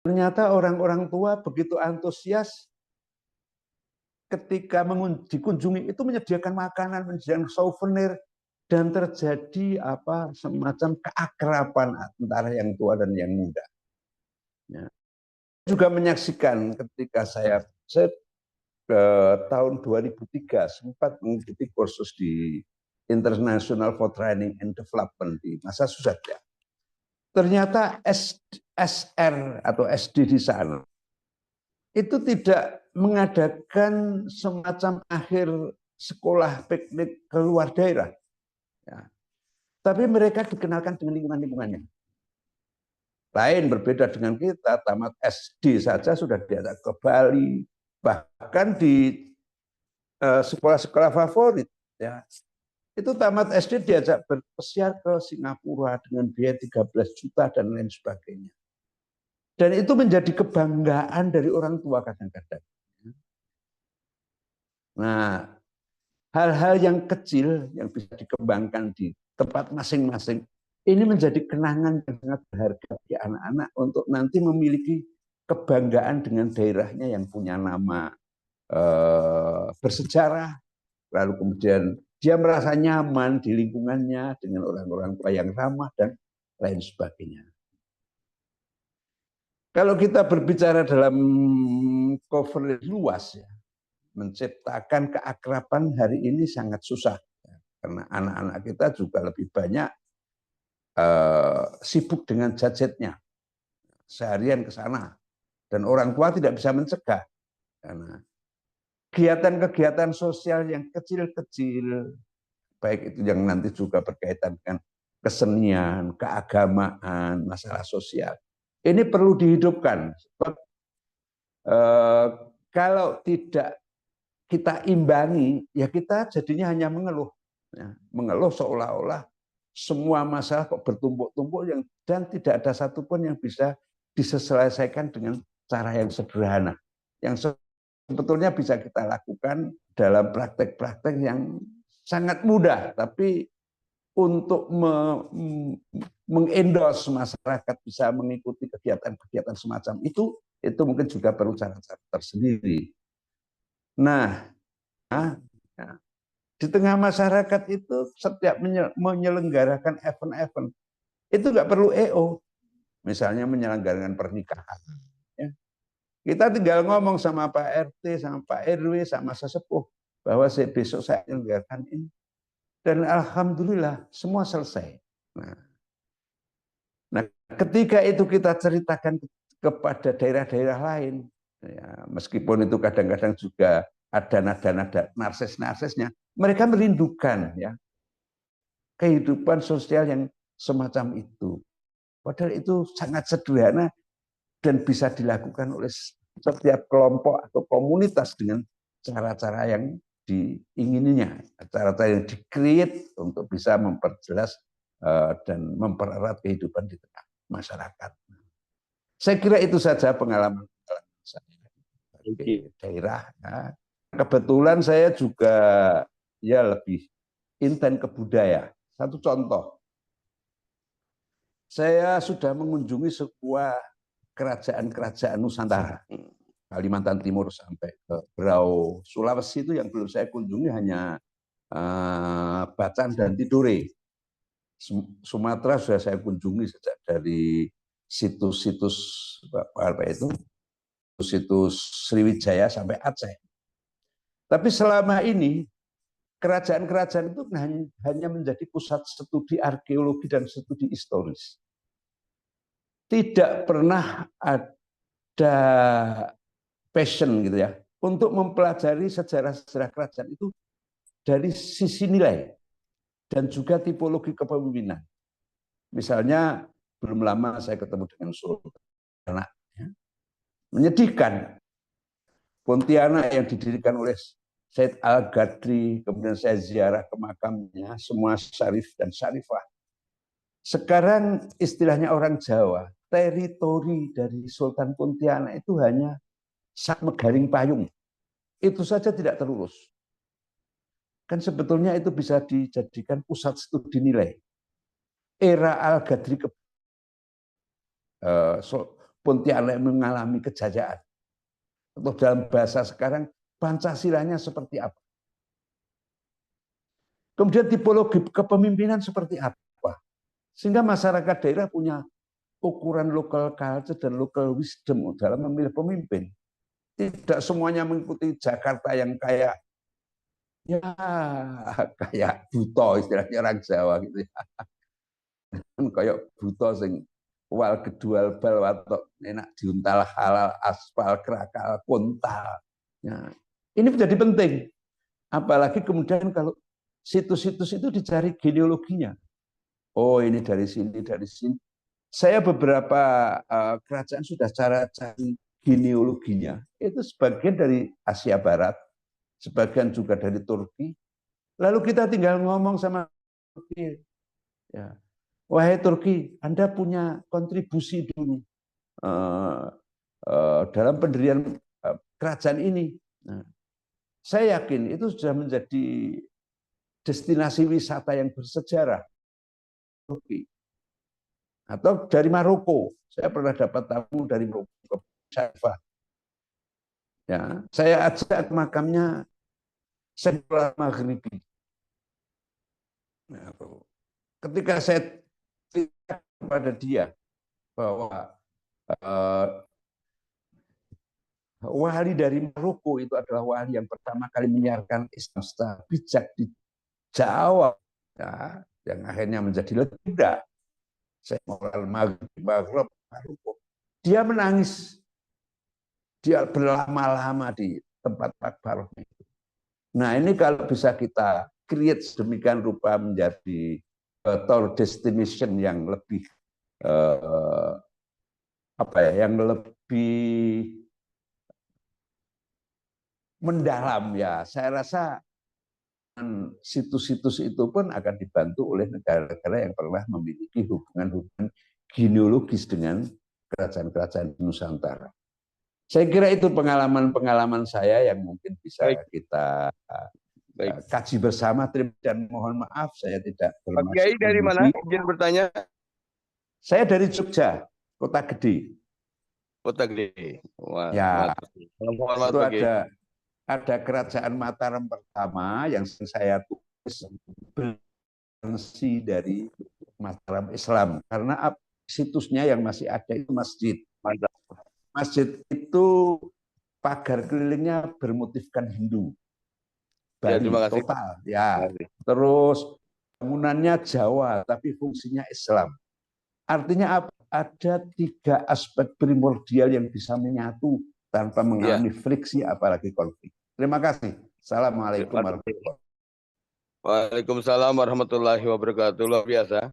Ternyata orang-orang tua begitu antusias ketika dikunjungi itu menyediakan makanan, menyediakan souvenir, dan terjadi semacam keakraban antara yang tua dan yang muda. Ya. Juga menyaksikan ketika saya ke tahun 2003 sempat mengikuti kursus di International for Training and Development di Massachusetts. Ternyata SR atau SD di sana itu tidak mengadakan semacam akhir sekolah piknik keluar daerah. Ya. Tapi mereka dikenalkan dengan lingkungan-lingkungannya. Lain berbeda dengan kita, tamat SD saja sudah diajak ke Bali, bahkan di sekolah-sekolah favorit. Ya. Itu tamat SD diajak berpesiar ke Singapura dengan biaya 13 juta dan lain sebagainya. Dan itu menjadi kebanggaan dari orang tua kadang-kadang. Nah, hal-hal yang kecil yang bisa dikembangkan di tempat masing-masing, ini menjadi kenangan yang sangat berharga bagi anak-anak untuk nanti memiliki kebanggaan dengan daerahnya yang punya nama bersejarah, lalu kemudian dia merasa nyaman di lingkungannya dengan orang-orang tua yang ramah dan lain sebagainya. Kalau kita berbicara dalam coverage luas, ya, menciptakan keakraban hari ini sangat susah. Karena anak-anak kita juga lebih banyak sibuk dengan gadgetnya. Seharian ke sana. Dan orang tua tidak bisa mencegah. Karena kegiatan-kegiatan sosial yang kecil-kecil, baik itu yang nanti juga berkaitan dengan kesenian, keagamaan, masalah sosial. Ini perlu dihidupkan. Kalau tidak kita imbangi, ya kita jadinya hanya mengeluh. Ya, mengeluh seolah-olah semua masalah kok bertumpuk-tumpuk dan tidak ada satupun yang bisa diselesaikan dengan cara yang sederhana. Yang sebetulnya bisa kita lakukan dalam praktek-praktek yang sangat mudah, tapi untuk mengendorse masyarakat bisa mengikuti kegiatan-kegiatan semacam itu mungkin juga perlu cara-cara tersendiri. Nah, di tengah masyarakat itu setiap menyelenggarakan event-event itu nggak perlu EO, misalnya menyelenggarakan pernikahan. Ya. Kita tinggal ngomong sama Pak RT, sama Pak RW, sama sesepuh bahwa besok saya menyelenggarakan ini, dan alhamdulillah semua selesai. Nah, ketika itu kita ceritakan kepada daerah-daerah lain, ya, meskipun itu kadang-kadang juga ada nada-nada narsis-narsisnya, mereka merindukan ya kehidupan sosial yang semacam itu. Padahal itu sangat sederhana dan bisa dilakukan oleh setiap kelompok atau komunitas dengan cara-cara yang diingininya, cara-cara yang di-create untuk bisa memperjelas dan mempererat kehidupan di tengah masyarakat. Saya kira itu saja pengalaman saya di daerah. Nah, kebetulan saya juga ya lebih intent ke budaya. Satu contoh, saya sudah mengunjungi sebuah kerajaan-kerajaan Nusantara, Kalimantan Timur sampai ke Berau, Sulawesi itu yang belum saya kunjungi hanya Bacan dan Tidore. Sumatera sudah saya kunjungi sejak dari situs-situs apa itu, situs Sriwijaya sampai Aceh. Tapi selama ini kerajaan-kerajaan itu hanya menjadi pusat studi arkeologi dan studi historis. Tidak pernah ada passion gitu ya untuk mempelajari sejarah-sejarah kerajaan itu dari sisi nilai dan juga tipologi kepemimpinan. Misalnya belum lama saya ketemu dengan Sultan, ya. Menyedihkan. Pontianak yang didirikan oleh Said Al-Gadri, kemudian saya ziarah ke makamnya, semua syarif dan syarifah. Sekarang istilahnya orang Jawa, teritori dari Sultan Pontianak itu hanya sak megaring payung. Itu saja tidak terurus. Kan sebetulnya itu bisa dijadikan pusat studi nilai. Era Al-Gadri Pontianak mengalami kejayaan. Atau dalam bahasa sekarang, Pancasilanya seperti apa? Kemudian tipologi kepemimpinan seperti apa? Sehingga masyarakat daerah punya ukuran local culture dan local wisdom dalam memilih pemimpin. Tidak semuanya mengikuti Jakarta yang kayak ya kayak buto istilahnya orang Jawa gitu ya. Kayak buto sing wal gedual bal watok enak diuntal halal aspal kerakal kontal. Ya. Ini menjadi penting. Apalagi kemudian kalau situs-situs itu dicari genealoginya. Oh ini dari sini, dari sini. Saya beberapa kerajaan sudah cara cari genealoginya. Itu sebagian dari Asia Barat, sebagian juga dari Turki. Lalu kita tinggal ngomong sama Turki. Ya. Wahai Turki, Anda punya kontribusi dulu dalam pendirian kerajaan ini. Nah, saya yakin itu sudah menjadi destinasi wisata yang bersejarah. Turki. Atau dari Maroko. Saya pernah dapat tamu dari Maroko ke Java. Ya, saya ajak ke makamnya Sekolah Maghribi. Nah, ketika saya cerita kepada dia bahwa wali dari Maroko itu adalah wali yang pertama kali menyiarkan Islam secara bijak di Jawa, ya, yang akhirnya menjadi legenda. Saya moral Maroko. Dia menangis. Dia berlama-lama di tempat makbarahnya itu. Nah ini kalau bisa kita create sedemikian rupa menjadi tour destination yang lebih apa ya, yang lebih mendalam ya, saya rasa situs-situs itu pun akan dibantu oleh negara-negara yang pernah memiliki hubungan-hubungan genealogis dengan kerajaan-kerajaan Nusantara. Saya kira itu pengalaman-pengalaman saya yang mungkin bisa kita kaji bersama. Dan mohon maaf saya tidak Pak Kiai bermaksud dari mana? menggurui. Izin bertanya. Saya dari Jogja, Kota Gede. Kota Gede. Wah, Ya, hormat itu Pak Kiai. ada kerajaan Mataram pertama yang saya tulis versi dari Mataram Islam. Karena situsnya yang masih ada itu masjid. Mantap. Masjid itu pagar kelilingnya bermotifkan Hindu. Ya, Bali terima kasih. total ya. Terus bangunannya Jawa tapi fungsinya Islam. Artinya ada 3 aspek primordial yang bisa menyatu tanpa mengalami friksi apalagi konflik. Terima kasih. Assalamualaikum warahmatullahi wabarakatuh. Waalaikumsalam warahmatullahi wabarakatuh. Luar biasa.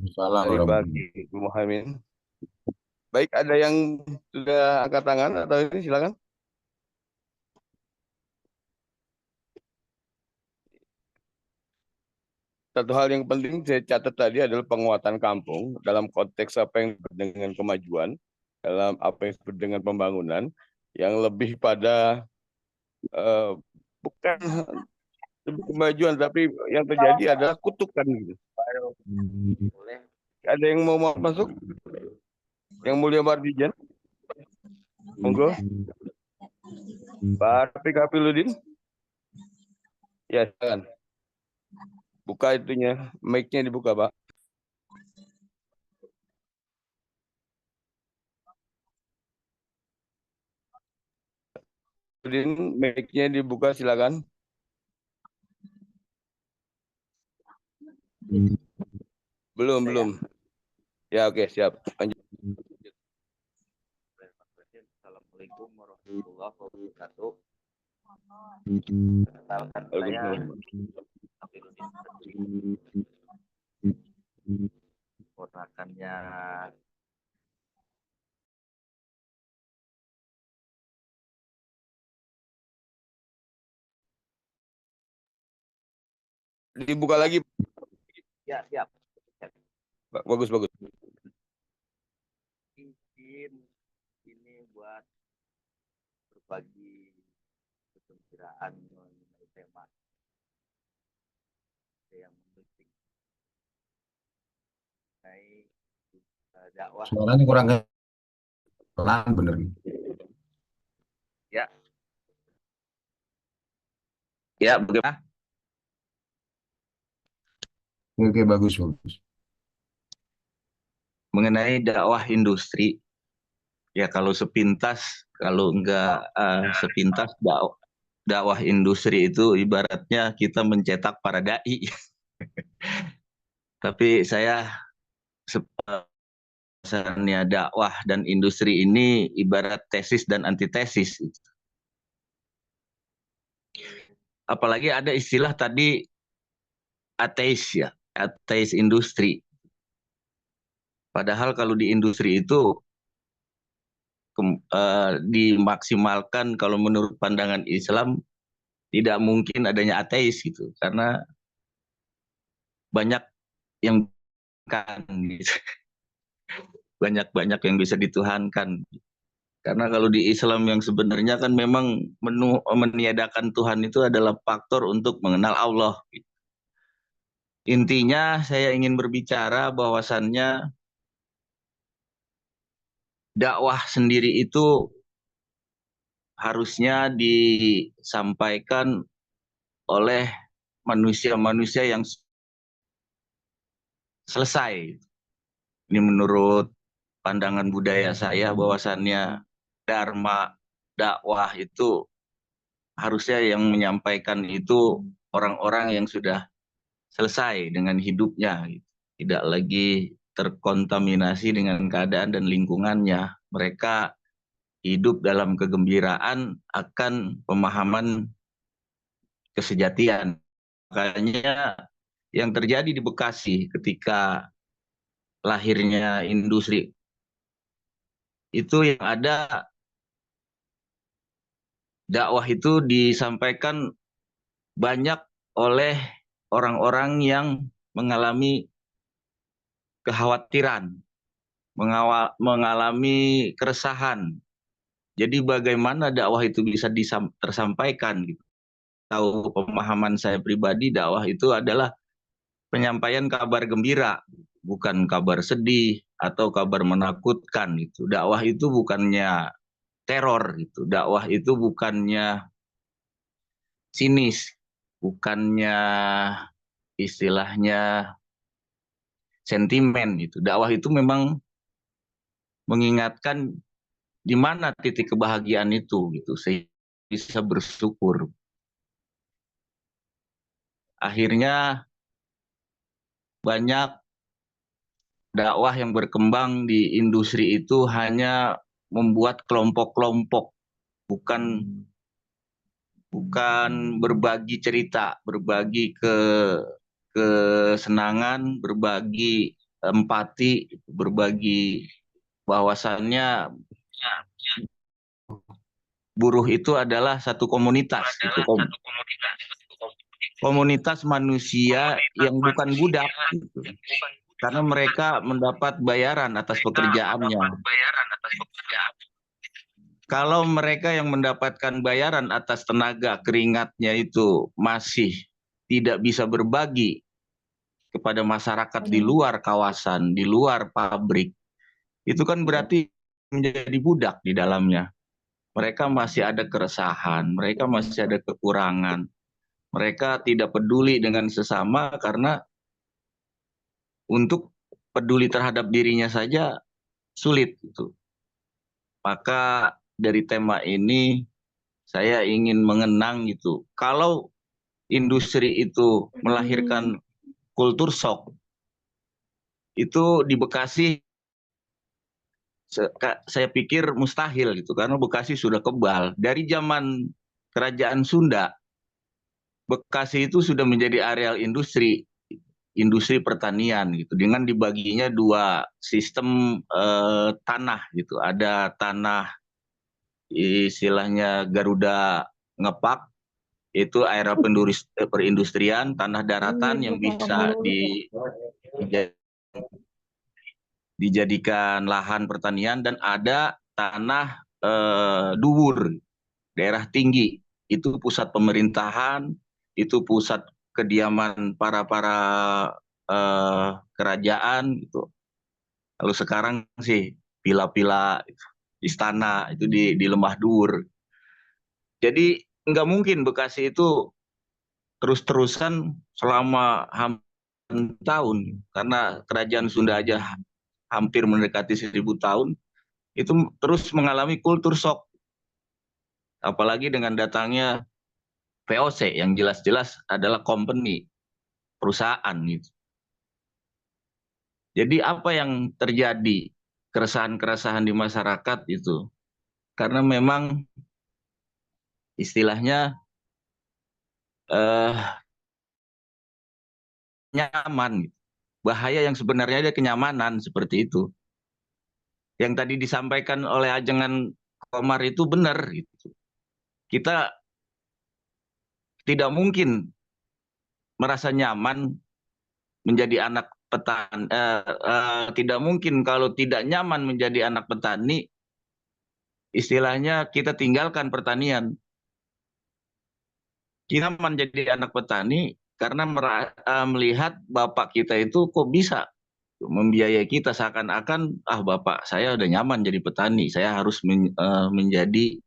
Dari bagi Ibu Muhammad. Baik, ada yang sudah angkat tangan atau ini silakan. Satu hal yang penting saya catat tadi adalah penguatan kampung dalam konteks apa yang disebut dengan kemajuan, dalam apa yang disebut dengan pembangunan, yang lebih pada bukan kemajuan, tapi yang terjadi adalah kutukan gitu. Ada yang mau masuk? Yang mulia Mardijan? Monggo. Pak Rafiq Hafiludin? Ya, silakan. Buka itunya, mic-nya dibuka, Pak. Mic-nya dibuka, silakan. Belum. Ya, oke, siap. Lanjut. Assalamualaikum warahmatullahi wabarakatuh. Ponakannya Dibuka lagi. ya, siap. Bagus. Izin ini buat berbagi kegembiraan mengenai tema yang penting mengenai dakwah. Suaranya kurang Pelan bener. Ya. Ya, bagaimana? Oke, bagus, bagus. Mengenai dakwah industri, ya kalau sepintas, kalau enggak sepintas dakwah industri itu ibaratnya kita mencetak para dai. Tapi saya sebenarnya dakwah dan industri ini ibarat tesis dan antitesis. Apalagi ada istilah tadi ateis ya, ateis industri. Padahal kalau di industri itu dimaksimalkan kalau menurut pandangan Islam tidak mungkin adanya ateis gitu, karena banyak yang kan gitu. Banyak yang bisa dituhankan. Karena kalau di Islam yang sebenarnya kan memang meniadakan Tuhan itu adalah faktor untuk mengenal Allah. Intinya saya ingin berbicara bahwasannya dakwah sendiri itu harusnya disampaikan oleh manusia-manusia yang selesai. Ini menurut pandangan budaya saya bahwasannya dharma dakwah itu harusnya yang menyampaikan itu orang-orang yang sudah selesai dengan hidupnya, gitu. Tidak lagi terkontaminasi dengan keadaan dan lingkungannya. Mereka hidup dalam kegembiraan akan pemahaman kesejatian. Makanya yang terjadi di Bekasi ketika lahirnya industri itu yang ada dakwah itu disampaikan banyak oleh orang-orang yang mengalami kekhawatiran, mengalami keresahan. Jadi bagaimana dakwah itu bisa tersampaikan gitu. Tahu pemahaman saya pribadi, dakwah itu adalah penyampaian kabar gembira, bukan kabar sedih atau kabar menakutkan gitu. Dakwah itu bukannya teror gitu. Dakwah itu bukannya sinis, bukannya istilahnya sentimen gitu. Dakwah itu memang mengingatkan di mana titik kebahagiaan itu gitu, sehingga bisa bersyukur. Akhirnya banyak dakwah yang berkembang di industri itu hanya membuat kelompok-kelompok, bukan berbagi cerita, berbagi kesenangan, berbagi empati, berbagi bahwasannya buruh itu adalah satu komunitas, komunitas manusia yang bukan budak, gitu. Karena mereka mendapat bayaran atas pekerjaannya. Kalau mereka yang mendapatkan bayaran atas tenaga keringatnya itu masih tidak bisa berbagi kepada masyarakat di luar kawasan, di luar pabrik, itu kan berarti menjadi budak di dalamnya. Mereka masih ada keresahan, mereka masih ada kekurangan. Mereka tidak peduli dengan sesama karena untuk peduli terhadap dirinya saja sulit gitu. Maka dari tema ini saya ingin mengenang gitu. Kalau industri itu melahirkan kultur shock, itu di Bekasi saya pikir mustahil gitu, karena Bekasi sudah kebal. Dari zaman Kerajaan Sunda, Bekasi itu sudah menjadi areal industri pertanian gitu, dengan dibaginya dua sistem tanah gitu. Ada tanah istilahnya Garuda Ngepak, itu area perindustrian, tanah daratan yang bisa dijadikan lahan pertanian, dan ada tanah duwur, daerah tinggi, itu pusat pemerintahan, itu pusat kediaman para kerajaan gitu. Lalu sekarang sih pila-pila gitu. istana itu di Lembah Dur. Jadi nggak mungkin Bekasi itu terus-terusan selama hampir tahun, karena kerajaan Sunda aja hampir mendekati 1000 tahun, itu terus mengalami kultur shock. Apalagi dengan datangnya VOC yang jelas-jelas adalah company, perusahaan gitu. Jadi apa yang terjadi, keresahan-keresahan di masyarakat itu, karena memang istilahnya nyaman, bahaya yang sebenarnya ada kenyamanan seperti itu. Yang tadi disampaikan oleh Ajengan Komar itu benar gitu. Kita tidak mungkin merasa nyaman menjadi anak petani, tidak mungkin kalau tidak nyaman menjadi anak petani, istilahnya kita tinggalkan pertanian. Kita menjadi anak petani karena melihat bapak kita itu kok bisa membiayai kita, seakan-akan bapak saya udah nyaman jadi petani, saya harus menjadi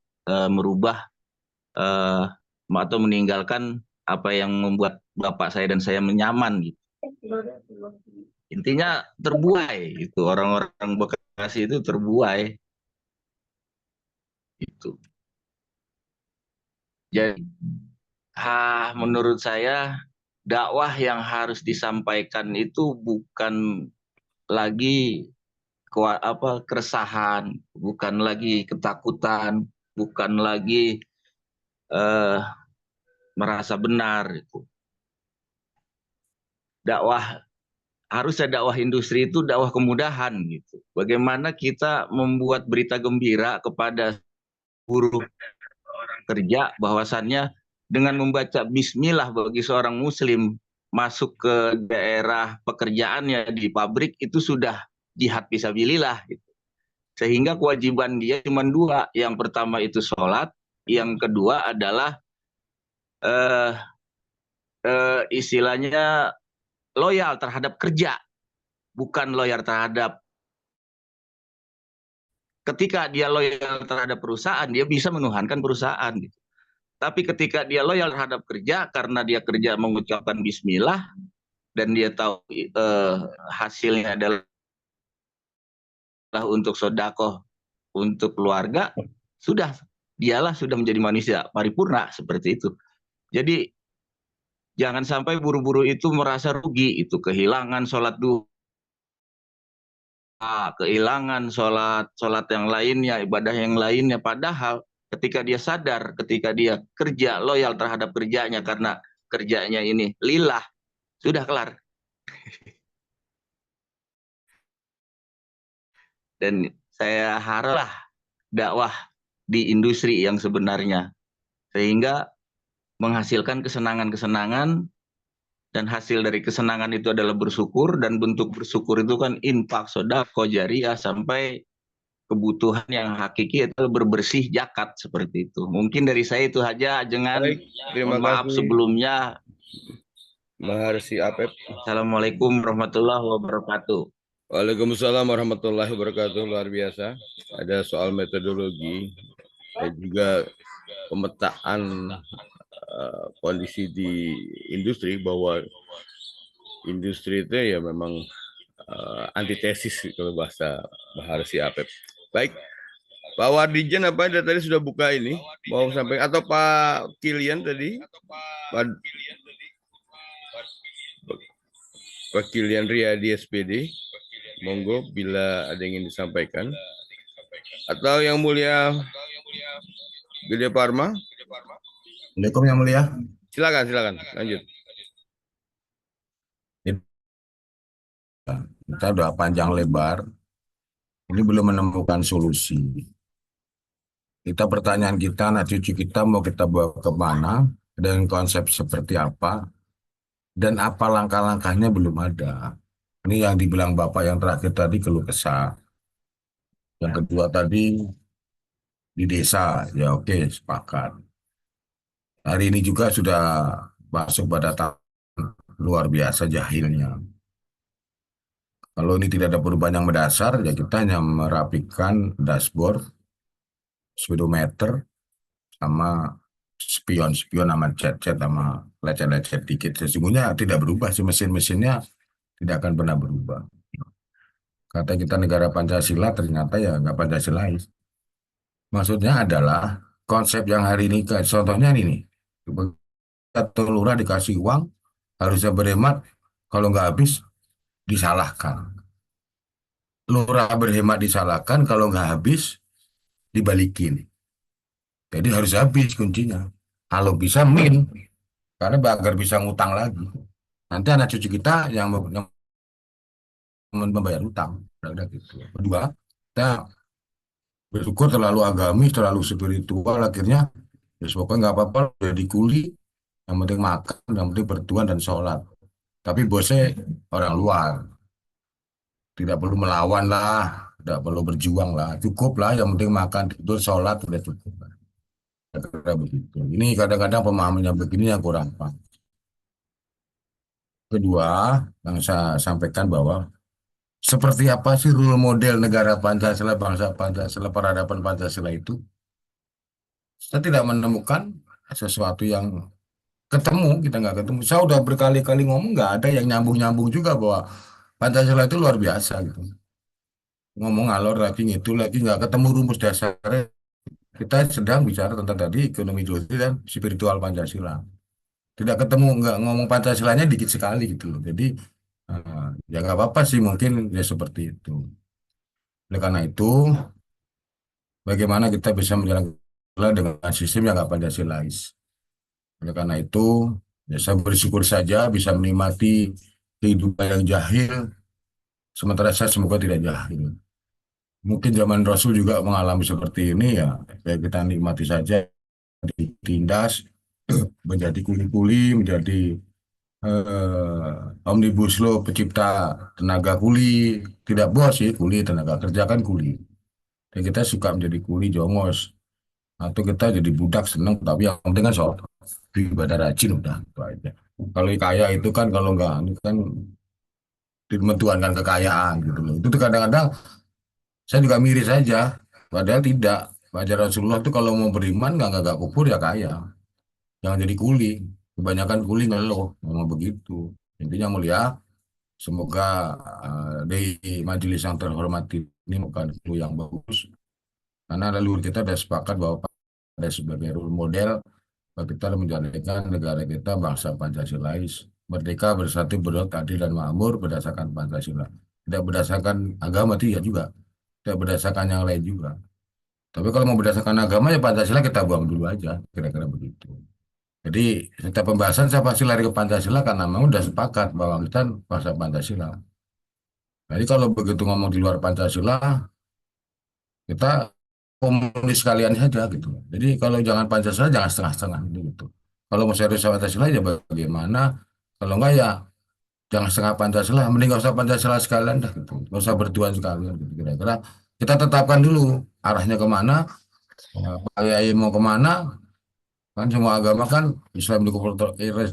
merubah atau meninggalkan apa yang membuat bapak saya dan saya nyaman gitu. Intinya terbuai itu, orang-orang Bekasi itu terbuai itu. Jadi menurut saya dakwah yang harus disampaikan itu bukan lagi keresahan, bukan lagi ketakutan, bukan lagi merasa benar itu. Harusnya dakwah industri itu dakwah kemudahan gitu. Bagaimana kita membuat berita gembira kepada buruh kerja bahwasannya dengan membaca bismillah bagi seorang muslim masuk ke daerah pekerjaannya di pabrik itu sudah jihad fisabilillah gitu. Sehingga kewajiban dia cuma dua. Yang pertama itu sholat, yang kedua adalah istilahnya loyal terhadap kerja, bukan loyal terhadap. Ketika dia loyal terhadap perusahaan, dia bisa menuhankan perusahaan gitu. Tapi ketika dia loyal terhadap kerja, karena dia kerja mengucapkan bismillah, dan dia tahu hasilnya adalah untuk sedekah, untuk keluarga, dialah sudah menjadi manusia paripurna seperti itu. Jadi jangan sampai buru-buru itu merasa rugi, itu kehilangan sholat duha, kehilangan sholat yang lainnya, ibadah yang lainnya. Padahal ketika dia sadar, ketika dia kerja loyal terhadap kerjanya karena kerjanya ini lillah, sudah kelar. Dan saya haraplah dakwah di industri yang sebenarnya, sehingga menghasilkan kesenangan-kesenangan, dan hasil dari kesenangan itu adalah bersyukur, dan bentuk bersyukur itu kan infak, sedekah, jariah, sampai kebutuhan yang hakiki itu berbersih zakat seperti itu. Mungkin dari saya itu saja, Ajengan. Terima maaf kasih sebelumnya. Maharsi Apep. Assalamualaikum warahmatullahi wabarakatuh. Waalaikumsalam warahmatullahi wabarakatuh. Luar biasa. Ada soal metodologi dan juga pemetaan kondisi di industri, bahwa industri itu ya memang antitesis kalau bahasa Maharsi Apep. Baik, Pak Wardijen apa tadi sudah buka ini? Mau sampai atau Pak Kilian tadi? Pak Kilian Riyadi SPD. Monggo bila ada yang ingin disampaikan. Atau Yang Mulia Gede Parma. Assalamualaikum Yang Mulia. Silakan, lanjut. Kita udah panjang lebar, ini belum menemukan solusi. Pertanyaan kita, anak cucu kita mau kita bawa kemana, dengan konsep seperti apa, dan apa langkah-langkahnya belum ada. Ini yang dibilang Bapak yang terakhir tadi keluh kesah. Yang kedua tadi di desa, ya oke, sepakat. Hari ini juga sudah masuk pada tahap luar biasa jahilnya. Kalau ini tidak ada perubahan yang mendasar, ya kita hanya merapikan dashboard, speedometer, sama spion-spion, sama chat-chat, sama lecet-lecet dikit. Sesungguhnya tidak berubah sih, mesin-mesinnya tidak akan pernah berubah. Kata kita negara Pancasila, ternyata ya nggak Pancasilais. Maksudnya adalah konsep yang hari ini, contohnya ini nih, atau lurah dikasih uang, harusnya berhemat, kalau nggak habis, disalahkan. Lurah berhemat disalahkan, kalau nggak habis, dibalikin. Jadi harus habis kuncinya. Kalau bisa karena agar bisa ngutang lagi. Nanti anak cucu kita yang membayar utang. Udah gitu. Kedua, kita bersyukur terlalu agamis, terlalu spiritual, akhirnya ya pokoknya nggak apa-apa, jadi kuli, yang penting makan, yang penting bertuan dan sholat. Tapi bosnya orang luar, tidak perlu melawan lah, tidak perlu berjuang lah, cukup lah, yang penting makan, tidur, sholat, udah cukup. Kira-kira begitu. Ini kadang-kadang pemahamannya begini yang kurang pas. Kedua, yang saya sampaikan bahwa seperti apa sih role model negara Pancasila, bangsa Pancasila, peradaban Pancasila itu? Saya tidak menemukan sesuatu yang ketemu, kita nggak ketemu. Saya udah berkali-kali ngomong, nggak ada yang nyambung-nyambung juga bahwa Pancasila itu luar biasa gitu. Ngomong alor lagi, itu lagi, nggak ketemu rumus dasarnya. Kita sedang bicara tentang tadi ekonomi industri dan spiritual Pancasila. Tidak ketemu, nggak ngomong Pancasilanya dikit sekali gitu loh. Jadi ya nggak apa-apa sih, mungkin ya seperti itu. Oleh karena itu, bagaimana kita bisa menjalankan dengan sistem yang nggak Pancasilais. Oleh karena itu, ya saya bersyukur saja bisa menikmati kehidupan yang jahil, sementara saya semoga tidak jahil. Mungkin zaman Rasul juga mengalami seperti ini, ya kita nikmati saja, ditindas, menjadi kuli-kuli, menjadi omnibus law pencipta tenaga kuli, tidak bos sih, kuli, tenaga kerja kan kuli. Dan kita suka menjadi kuli jongos, atau kita jadi budak seneng, tapi yang penting kan soal ibadah rajin udah itu aja. Kalau kaya itu kan, kalau nggak ini kan mentuankan kekayaan gitu loh. Itu tuh kadang-kadang saya juga miris saja, padahal tidak. Wajar Rasulullah itu kalau mau beriman nggak kufur ya kaya, jangan jadi kuli. Kebanyakan kuli ngeluh, memang begitu. Intinya mulia, semoga di majelis yang terhormat ini bukan itu yang bagus, karena leluhur kita sudah sepakat bahwa ada sebagai role model bahwa kita menjalankan negara kita bangsa Pancasilais, merdeka, bersatu, berdaulat, adil dan makmur berdasarkan Pancasila. Tidak berdasarkan agama tidak juga, tidak berdasarkan yang lain juga. Tapi kalau mau berdasarkan agama ya Pancasila kita buang dulu aja, kira-kira begitu. Jadi setiap pembahasan saya pasti lari ke Pancasila karena memang sudah sepakat bahwa kita bangsa Pancasila. Jadi kalau begitu ngomong di luar Pancasila, kita komunis sekalian saja gitu. Jadi kalau jangan Pancasila jangan setengah-setengah gitu. Kalau mau serius sama Pancasila ya bagaimana? Kalau enggak ya jangan setengah Pancasila, mending nggak usah Pancasila sekalian dah gitu. Nggak usah bertuan sekalian gitu. Kira-kira kita tetapkan dulu arahnya kemana, Pak Yai mau kemana, kan semua agama kan Islam di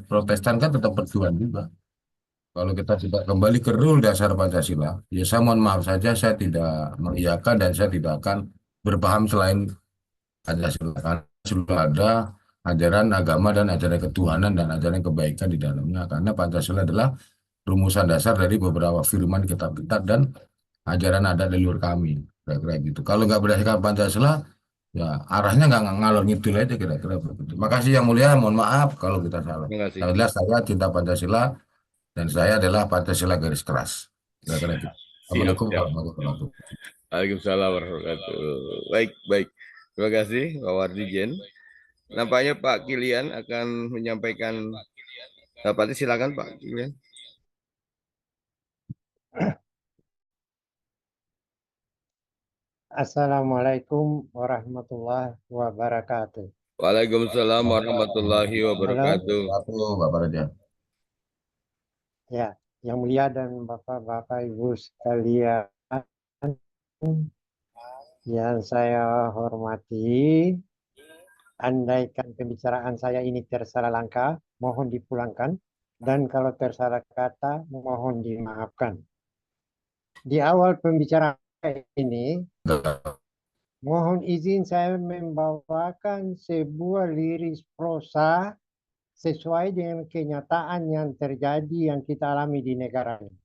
Protestan kan tetap bertuan juga. Kalau kita tidak kembali ke rule dasar Pancasila, ya saya mohon maaf saja, saya tidak mengiyakan dan saya tidak akan berpaham selain Pancasila. Karena sudah ada ajaran agama dan ajaran ketuhanan dan ajaran kebaikan di dalamnya. Karena Pancasila adalah rumusan dasar dari beberapa firman kitab-kitab dan ajaran adat leluhur kami. Kira-kira gitu. Kalau nggak berdasarkan Pancasila, ya arahnya nggak ngalor ngidul aja kira-kira begitu. Makasih yang mulia, mohon maaf kalau kita salah. Terima kasih. Saya cinta Pancasila dan saya adalah Pancasila garis keras. Kira-kira gitu. Assalamualaikum Siap. warahmatullahi wabarakatuh. Waalaikumsalam warahmatullahi wabarakatuh. Baik, baik. Terima kasih Pak Wardijen. Nampaknya Pak Kilian akan menyampaikan pendapatnya. Silakan Pak Kilian. Assalamualaikum warahmatullahi wabarakatuh. Waalaikumsalam warahmatullahi wabarakatuh. Bapak Raja. Ya, yang mulia dan Bapak-Bapak Ibu sekalian yang saya hormati, andaikan pembicaraan saya ini tersalah langkah, mohon dipulangkan, dan kalau tersalah kata, mohon dimaafkan. Di awal pembicaraan ini, Mohon izin saya membawakan sebuah liris prosa sesuai dengan kenyataan yang terjadi yang kita alami di negara ini.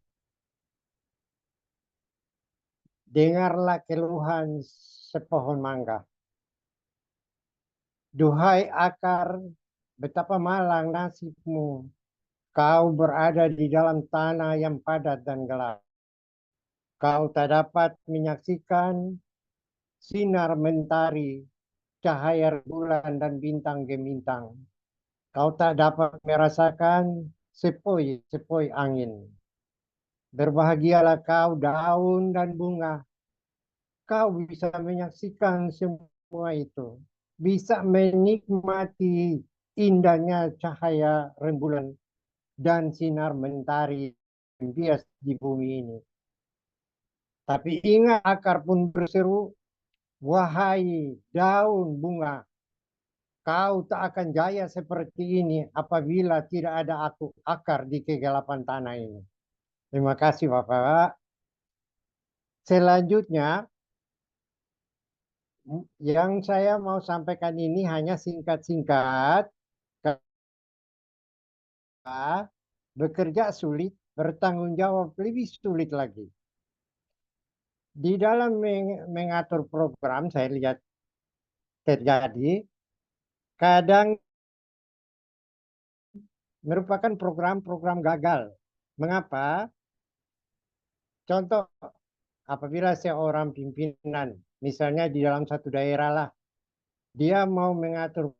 Dengarlah keluhan sepohon mangga. Duhai akar, betapa malang nasibmu. Kau berada di dalam tanah yang padat dan gelap. Kau tak dapat menyaksikan sinar mentari, cahaya bulan dan bintang gemintang. Kau tak dapat merasakan sepoi-sepoi angin. Berbahagialah kau daun dan bunga. Kau bisa menyaksikan semua itu. Bisa menikmati indahnya cahaya rembulan dan sinar mentari yang bias di bumi ini. Tapi ingat, akar pun berseru, wahai daun bunga, kau tak akan jaya seperti ini apabila tidak ada aku akar di kegelapan tanah ini. Terima kasih Bapak. Selanjutnya, yang saya mau sampaikan ini hanya singkat-singkat. Bekerja sulit, bertanggung jawab lebih sulit lagi. Di dalam mengatur program, saya lihat terjadi, kadang merupakan program-program gagal. Mengapa? Contoh, apabila seorang pimpinan, misalnya di dalam satu daerah lah, dia mau mengatur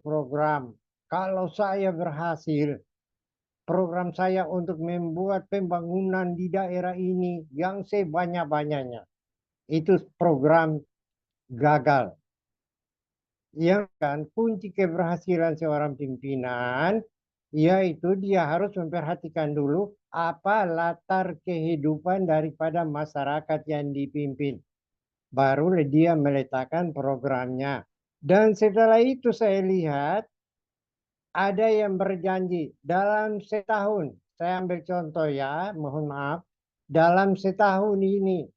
program. Kalau saya berhasil, program saya untuk membuat pembangunan di daerah ini yang sebanyak-banyaknya. Itu program gagal. Yang kan kunci keberhasilan seorang pimpinan, yaitu dia harus memperhatikan dulu apa latar kehidupan daripada masyarakat yang dipimpin. Baru dia meletakkan programnya. Dan setelah itu saya lihat ada yang berjanji dalam setahun, saya ambil contoh ya, mohon maaf, dalam setahun ini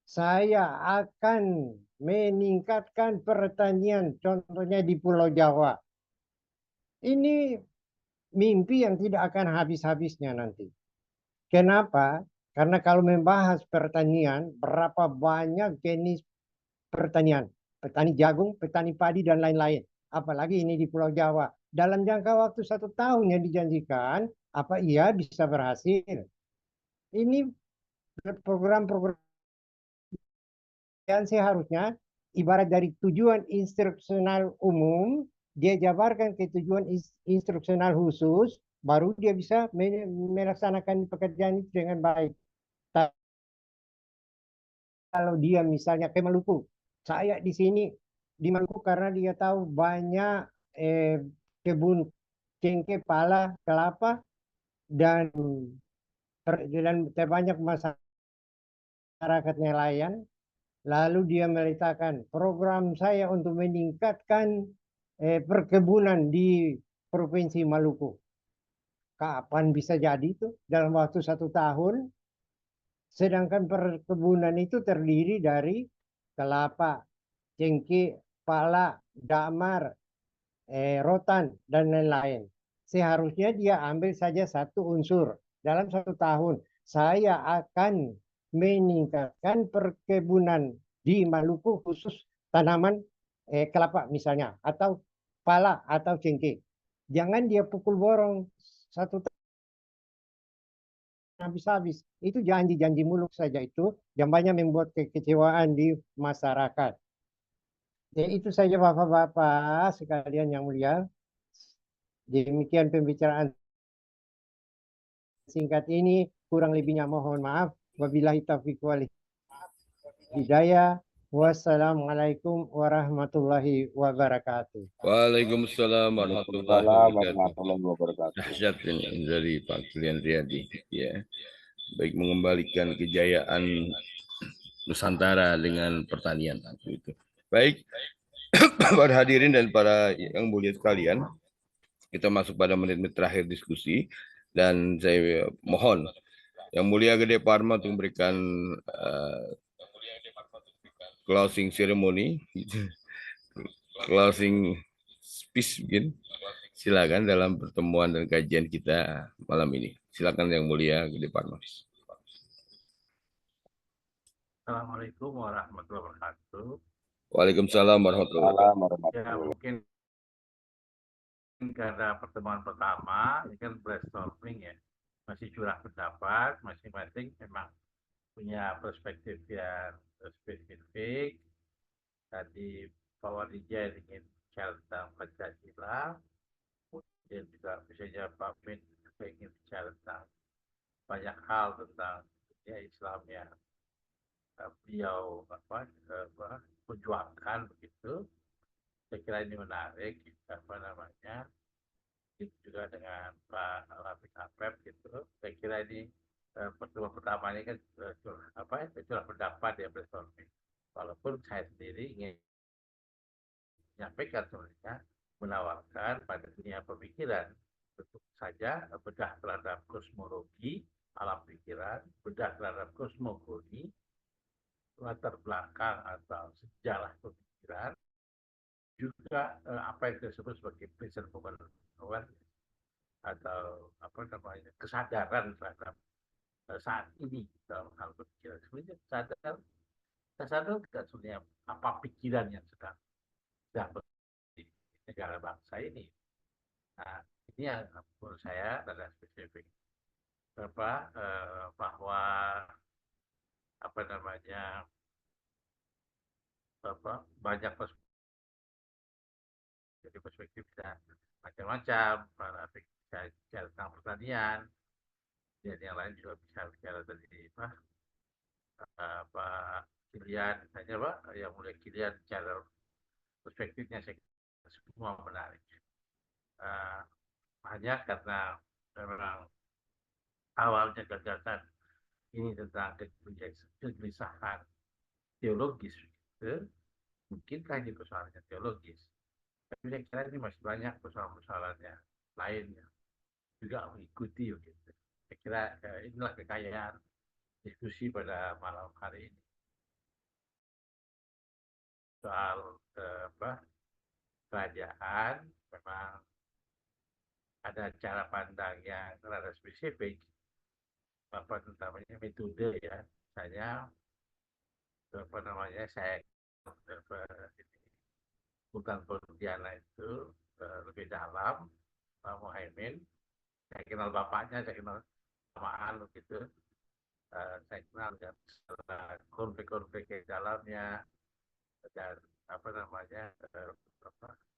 saya akan meningkatkan pertanian, contohnya di Pulau Jawa. Ini mimpi yang tidak akan habis-habisnya nanti. Kenapa? Karena kalau membahas pertanian, berapa banyak jenis pertanian. Petani jagung, petani padi, dan lain-lain. Apalagi ini di Pulau Jawa. Dalam jangka waktu 1 tahun yang dijanjikan, apa ia bisa berhasil? Ini program-program yang seharusnya ibarat dari tujuan instruksional umum, dia jabarkan ke tujuan instruksional khusus, baru dia bisa melaksanakan pekerjaan itu dengan baik. Kalau dia misalnya ke Maluku, saya di sini di Maluku karena dia tahu banyak kebun cengkeh, pala, kelapa, dan terbanyak masyarakat nelayan. Lalu dia meletakkan program saya untuk meningkatkan perkebunan di Provinsi Maluku. Kapan bisa jadi itu? Dalam waktu 1 tahun. Sedangkan perkebunan itu terdiri dari kelapa, cengkeh, pala, damar, rotan, dan lain-lain. Seharusnya dia ambil saja satu unsur. Dalam 1 tahun, saya akan meningkatkan perkebunan di Maluku khusus tanaman kelapa misalnya, atau pala atau cengkeh. Jangan dia pukul borong 1 tahun habis-habis. Itu janji-janji muluk saja itu yang banyak membuat kekecewaan di masyarakat. Ya, itu saja Bapak-Bapak sekalian yang mulia. Demikian pembicaraan singkat ini, kurang lebihnya mohon maaf. Wabillahi taufiq wal hidayah. Wassalamualaikum warahmatullahi wabarakatuh. Waalaikumsalam warahmatullahi wabarakatuh. Dahsyat ini dari Pak Julian Riyadi, ya. Baik mengembalikan kejayaan Nusantara dengan pertanian itu. Baik, para hadirin dan para yang mulia sekalian, kita masuk pada menit-menit terakhir diskusi, dan saya mohon Yang Mulia Gede Parma untuk memberikan closing ceremony, closing speech mungkin. Silakan dalam pertemuan dan kajian kita malam ini. Silakan Yang Mulia Gede Parmas. Assalamualaikum warahmatullahi wabarakatuh. Waalaikumsalam warahmatullahi wabarakatuh. Ya mungkin karena pertemuan pertama ini kan brainstorming ya, masih curah pendapat, masing-masing memang punya perspektif yang spesifik. Tadi Pak Wadija ingin bicara tentang Pancasila, kemudian juga misalnya Pak Min ingin bicara tentang banyak hal tentang dunia Islam yang beliau perjuangkan begitu. Saya kira ini menarik, itu juga dengan Pak Rafiq Apep gitu. Saya kira ini pertemuan pertama ini kan curah pendapat ya, brainstorming. Walaupun saya sendiri ingin menyampaikan sebenarnya menawarkan pada dunia pemikiran tentu saja bedah terhadap kosmologi alam pikiran, bedah terhadap kosmogoni, latar belakang atau sejarah pemikiran, juga apa yang disebut sebagai present moment awareness atau kesadaran terhadap saat ini dalam hal pemikiran. Sebenarnya sadar tidak sebenarnya apa pikiran yang sedang di negara bangsa ini. Nah, ini yang menurut saya ada spesifik bahwa banyak perspektif dan macam-macam, para bisa bicara tentang pertanian, dan yang lain juga bisa bicara tadi Kilian, misalnya Pak, yang mulai Kilian bicara perspektifnya semua menarik. Hanya karena memang awalnya gagasan ini tentang kegelisahan teologis, gitu. Mungkinkah ini persoalannya teologis? Tapi saya kira ini masih banyak persoalan-persoalan yang lain yang juga mengikuti gitu. Saya kira inilah kekayaan diskusi pada malam hari ini. Soal kerajaan, memang ada cara pandang yang rada spesifik, namanya metode ya. Saya saya bukan Pontianak itu lebih dalam, Pak Muhaimin. Saya kenal bapaknya, saya kenal samaan gitu. Saya kenal dengan konflik-konflik di dalamnya dan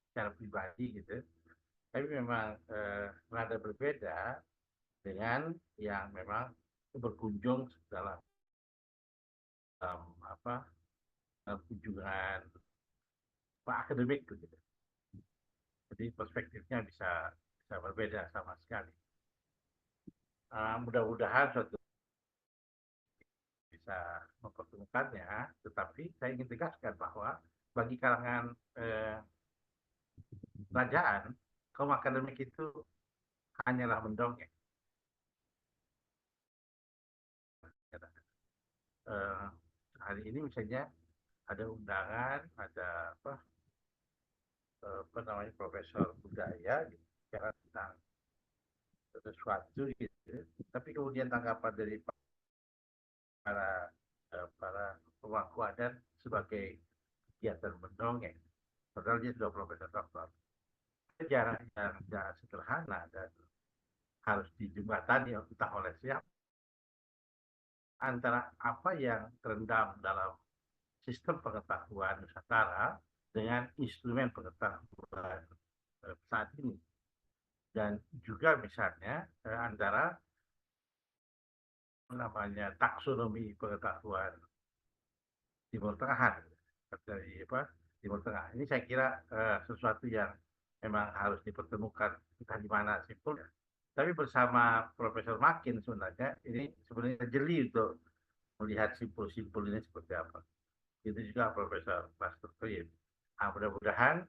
secara pribadi gitu. Tapi memang rada berbeda dengan yang memang berkunjung dalam kunjungan akademik gitu. Jadi perspektifnya bisa berbeda sama sekali. Mudah-mudahan suatu bisa mempertemukannya, tetapi saya ingin tegaskan bahwa bagi kalangan kerajaan, kaum akademik itu hanyalah mendongeng. Hari ini misalnya ada undangan, ada profesor budaya gitu, bicara tentang sesuatu gitu, tapi kemudian tanggapan dari para pemangku adat sebagai kegiatan mendongeng, padahal dia sudah profesor doktor. Jarak yang sederhana dan harus dijembatani entah oleh siapa antara apa yang terendam dalam sistem pengetahuan Nusantara dengan instrumen pengetahuan saat ini, dan juga misalnya antara taksonomi pengetahuan Timur Tengah dari Timur Tengah. Ini saya kira sesuatu yang memang harus dipertemukan entah di mana simpulnya. Tapi bersama Profesor Makin sebenarnya ini sebenarnya jeli untuk melihat simpul-simpul ini seperti apa. Itu juga Profesor Pastor Krim. Mudah-mudahan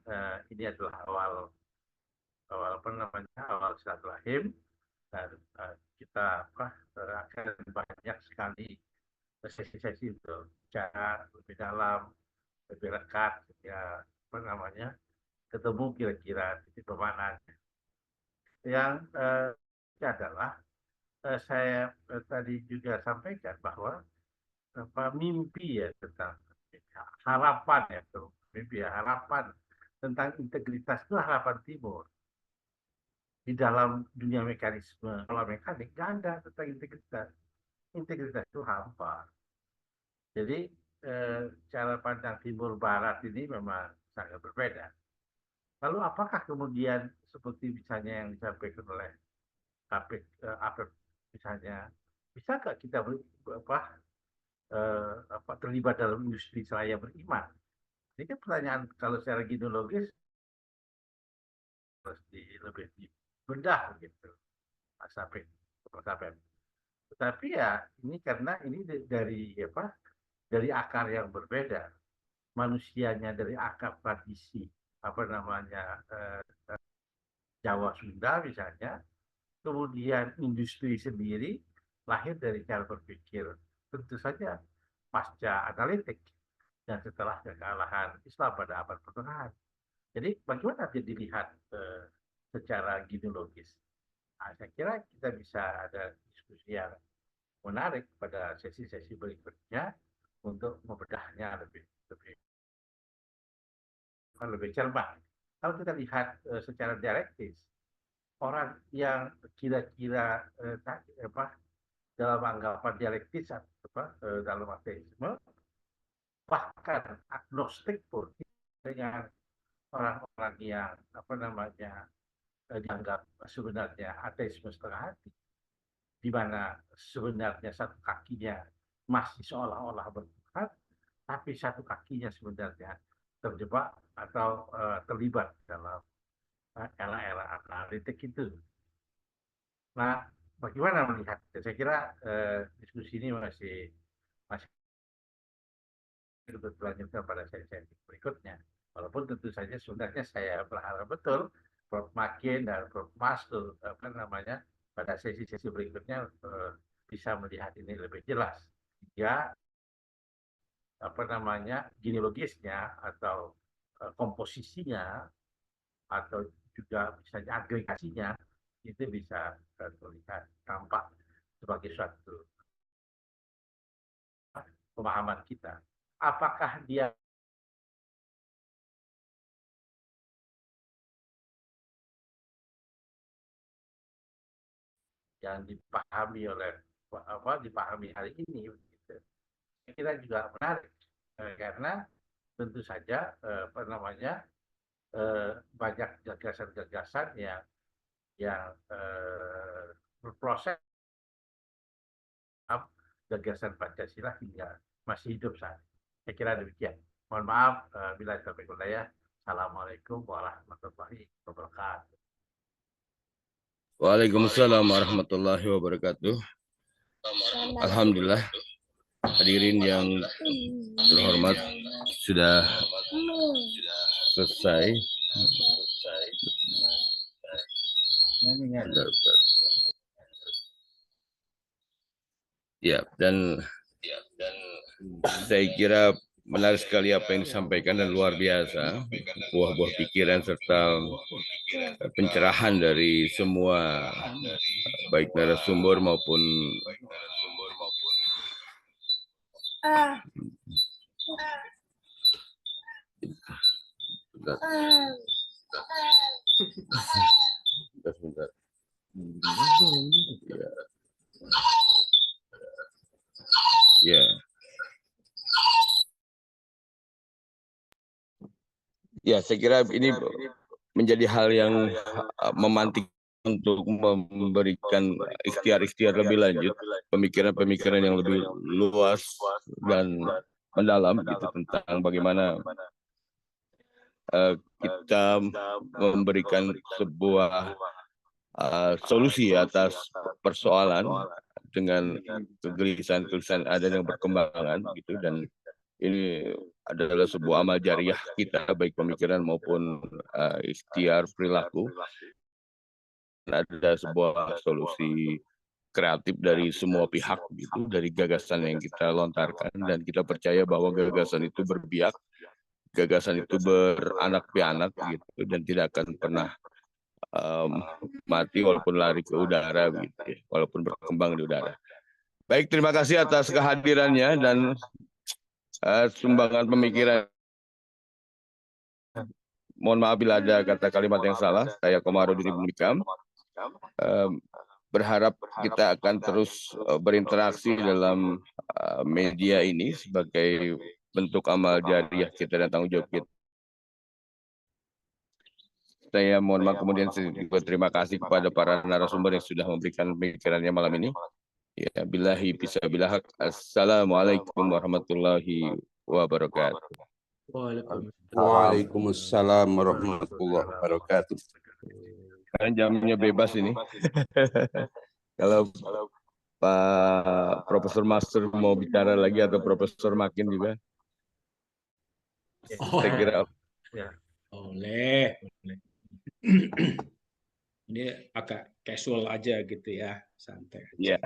ini adalah awal silaturahim, dan kita akan banyak sekali sesi-sesi untuk bicara lebih dalam lebih dekat, ya apa namanya, ketemu kira-kira titik pemanah. Yang adalah saya tadi juga sampaikan bahwa mimpi ya tentang harapan ya, mimpi ya, harapan tentang integritas itu harapan timur. Di dalam dunia mekanisme pola mekanik nggak ada tentang integritas. Integritas itu hampa. Jadi cara pandang timur barat ini memang sangat berbeda. Lalu apakah kemudian seperti misalnya yang disampaikan oleh APEP misalnya, bisakah kita terlibat dalam industri seraya beriman? Ini kan pertanyaan kalau secara ginologis harus lebih dibedah gitu, Mas APEP. Tetapi ya ini karena ini dari akar yang berbeda, manusianya dari akar tradisi Jawa Sunda misalnya, kemudian industri sendiri lahir dari cara berpikir tentu saja pasca analitik dan setelah kekalahan Islam pada abad pertengahan. Jadi bagaimana dia dilihat secara ginologis? Nah, saya kira kita bisa ada diskusi yang menarik pada sesi-sesi berikutnya untuk membedahnya lebih cermat. Kalau kita lihat secara dialektis, orang yang kira-kira dalam anggapan dialektis dalam ateisme, bahkan agnostik pun dengan orang-orang yang dianggap sebenarnya ateisme setengah hati, di mana sebenarnya satu kakinya masih seolah-olah bertuhan, tapi satu kakinya sebenarnya terjebak atau terlibat dalam era-era analitik itu. Nah, bagaimana melihat? Saya kira diskusi ini masih berlanjutkan pada sesi berikutnya. Walaupun tentu saja sebenarnya saya berharap betul Prof. Makin dan Prof. Mas pada sesi-sesi berikutnya bisa melihat ini lebih jelas. Ya, genealogisnya atau komposisinya atau juga misalnya agregasinya itu bisa terlihat tampak sebagai suatu pemahaman kita. Apakah dia yang dipahami hari ini, gitu. Saya kira juga menarik karena tentu saja banyak gagasan-gagasan yang berproses gagasan Pancasila hingga masih hidup saat ini. Saya kira demikian. Mohon maaf bila taufiq wal hidayah. Assalamualaikum warahmatullahi wabarakatuh. Waalaikumsalam warahmatullahi wabarakatuh. Alhamdulillah, hadirin yang terhormat, sudah selesai. Ya, dan saya kira menarik sekali apa yang disampaikan dan luar biasa, buah-buah pikiran serta pencerahan dari semua baik narasumber maupun ya. Ya, saya kira ini menjadi hal yang memantik untuk memberikan ikhtiar-ikhtiar lebih lanjut, pemikiran-pemikiran yang lebih luas dan mendalam gitu tentang bagaimana kita memberikan sebuah solusi atas persoalan dengan kegelisahan-kegelisahan ada yang berkembangan gitu, dan ini adalah sebuah amal jariah kita baik pemikiran maupun ikhtiar perilaku. Ada sebuah solusi kreatif dari semua pihak gitu, dari gagasan yang kita lontarkan, dan kita percaya bahwa gagasan itu berpihak gagasan itu beranak pianak gitu dan tidak akan pernah mati walaupun lari ke udara begitu ya, walaupun berkembang di udara. Baik, terima kasih atas kehadirannya dan sumbangan pemikiran. Mohon maaf bila ada kata kalimat yang salah. Saya Komarudin Ibnu Hikam. Berharap kita akan terus berinteraksi dalam media ini sebagai bentuk amal jariah kita dan tanggung jawab kita. Saya mohon maaf kemudian juga terima kasih kepada para narasumber yang sudah memberikan pemikirannya malam ini. Ya, billahi fisabilillah. Assalamualaikum warahmatullahi wabarakatuh. Waalaikumsalam warahmatullahi wabarakatuh. Kan jamnya bebas ini. Kalau Pak Profesor Master mau bicara lagi atau Profesor Makin juga. Saya kira boleh. Ini agak casual aja gitu ya, santai aja. ya.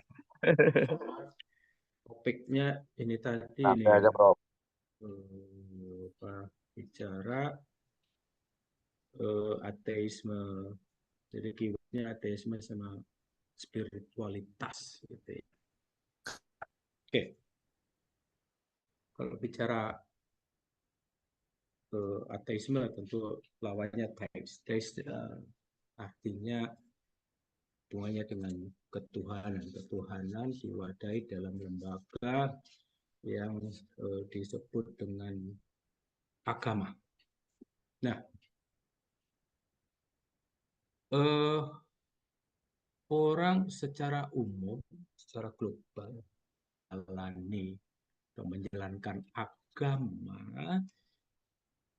Topiknya ini tadi Santai nih, aja, Prof. bicara ateisme. Jadi keywordnya ateisme sama spiritualitas gitu ya. Oke. Kalau bicara ateisme tentu lawannya teis. Teis artinya hubungannya dengan ketuhanan. Ketuhanan diwadahi dalam lembaga yang disebut dengan agama. Nah, orang secara umum, secara global, menjalani atau menjalankan agama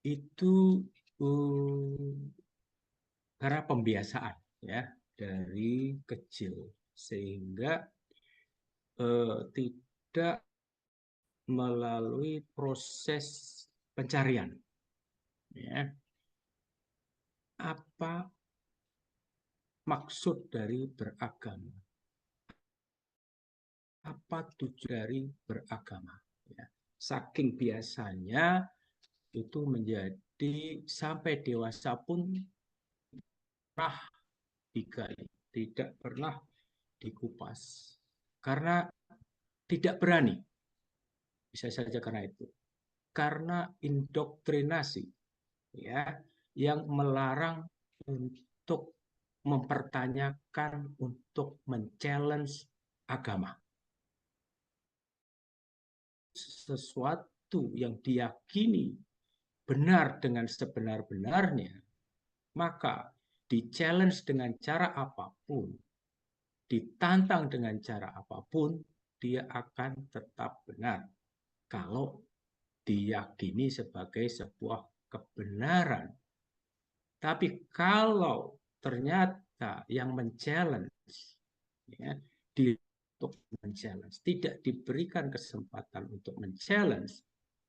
itu karena pembiasaan ya dari kecil sehingga tidak melalui proses pencarian ya apa maksud dari beragama, apa tujuan dari beragama ya. Saking biasanya itu menjadi sampai dewasa pun pernah digali, tidak pernah dikupas karena tidak berani, bisa saja karena itu, karena indoktrinasi ya yang melarang untuk mempertanyakan, untuk men-challenge agama. Sesuatu yang diyakini benar dengan sebenar-benarnya, maka di-challenge dengan cara apapun, ditantang dengan cara apapun, dia akan tetap benar kalau diyakini sebagai sebuah kebenaran. Tapi kalau ternyata yang men-challenge ya, untuk men-challenge tidak diberikan kesempatan untuk men-challenge,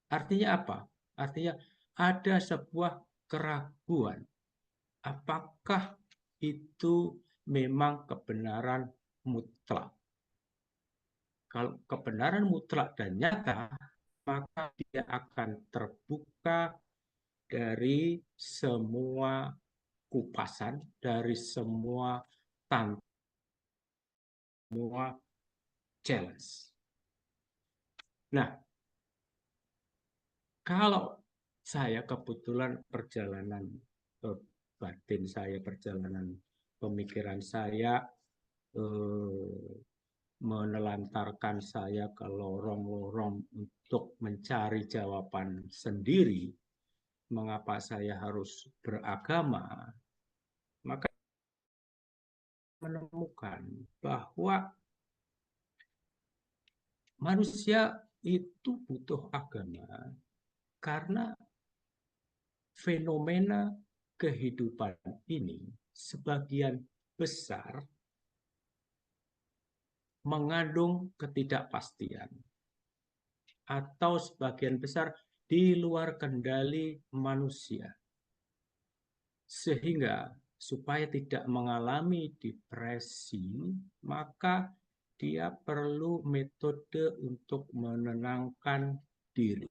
artinya apa? Artinya ada sebuah keraguan. Apakah itu memang kebenaran mutlak? Kalau kebenaran mutlak dan nyata, maka dia akan terbuka dari semua kupasan, dari semua semua challenge. Nah, kalau saya kebetulan perjalanan batin saya, perjalanan pemikiran saya menelantarkan saya ke lorong-lorong untuk mencari jawaban sendiri, mengapa saya harus beragama, maka menemukan bahwa manusia itu butuh agama karena fenomena kehidupan ini sebagian besar mengandung ketidakpastian atau sebagian besar di luar kendali manusia. Sehingga supaya tidak mengalami depresi, maka dia perlu metode untuk menenangkan diri.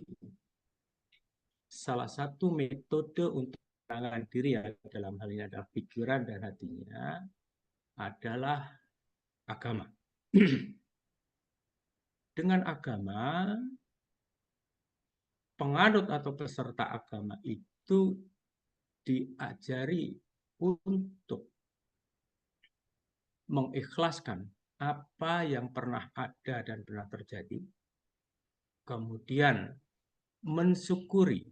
salah satu metode untuk menenangkan diri ya, dalam hal ini adalah pikiran dan hatinya, adalah agama. Dengan agama, penganut atau peserta agama itu diajari untuk mengikhlaskan apa yang pernah ada dan pernah terjadi, kemudian mensyukuri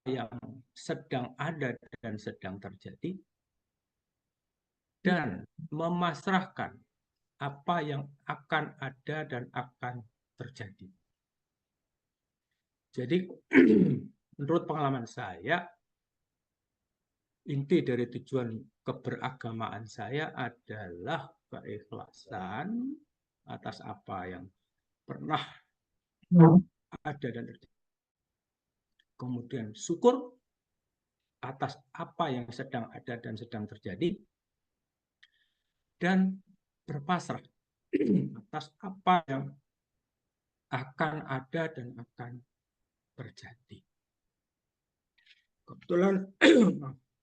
yang sedang ada dan sedang terjadi, dan memasrahkan apa yang akan ada dan akan terjadi. Jadi menurut pengalaman saya, inti dari tujuan keberagamaan saya adalah keikhlasan atas apa yang pernah ada dan terjadi. Kemudian syukur atas apa yang sedang ada dan sedang terjadi, dan berpasrah atas apa yang akan ada dan akan terjadi. Kebetulan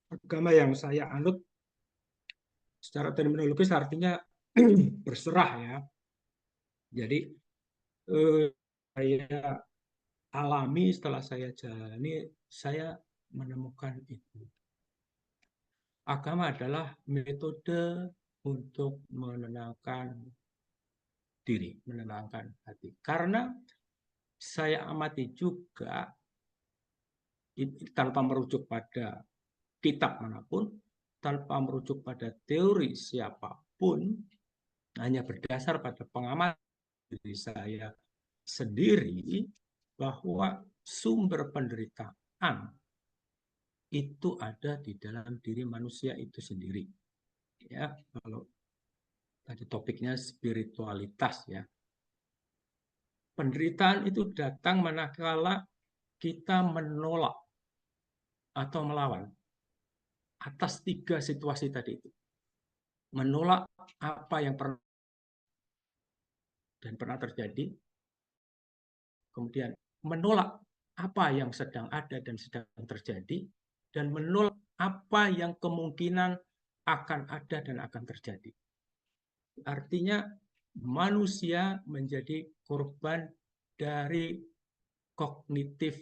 agama yang saya anut secara terminologis artinya berserah ya. Jadi saya alami, setelah saya jalani, saya menemukan itu. Agama adalah metode untuk menenangkan diri, menenangkan hati. Karena saya amati juga, tanpa merujuk pada kitab manapun, tanpa merujuk pada teori siapapun, hanya berdasar pada pengamatan diri saya sendiri, bahwa sumber penderitaan itu ada di dalam diri manusia itu sendiri. Ya, kalau tadi topiknya spiritualitas ya. Penderitaan itu datang manakala kita menolak atau melawan atas 3 situasi tadi itu. Menolak apa yang pernah terjadi, kemudian menolak apa yang sedang ada dan sedang terjadi, dan menolak apa yang kemungkinan akan ada dan akan terjadi. Artinya manusia menjadi korban dari cognitive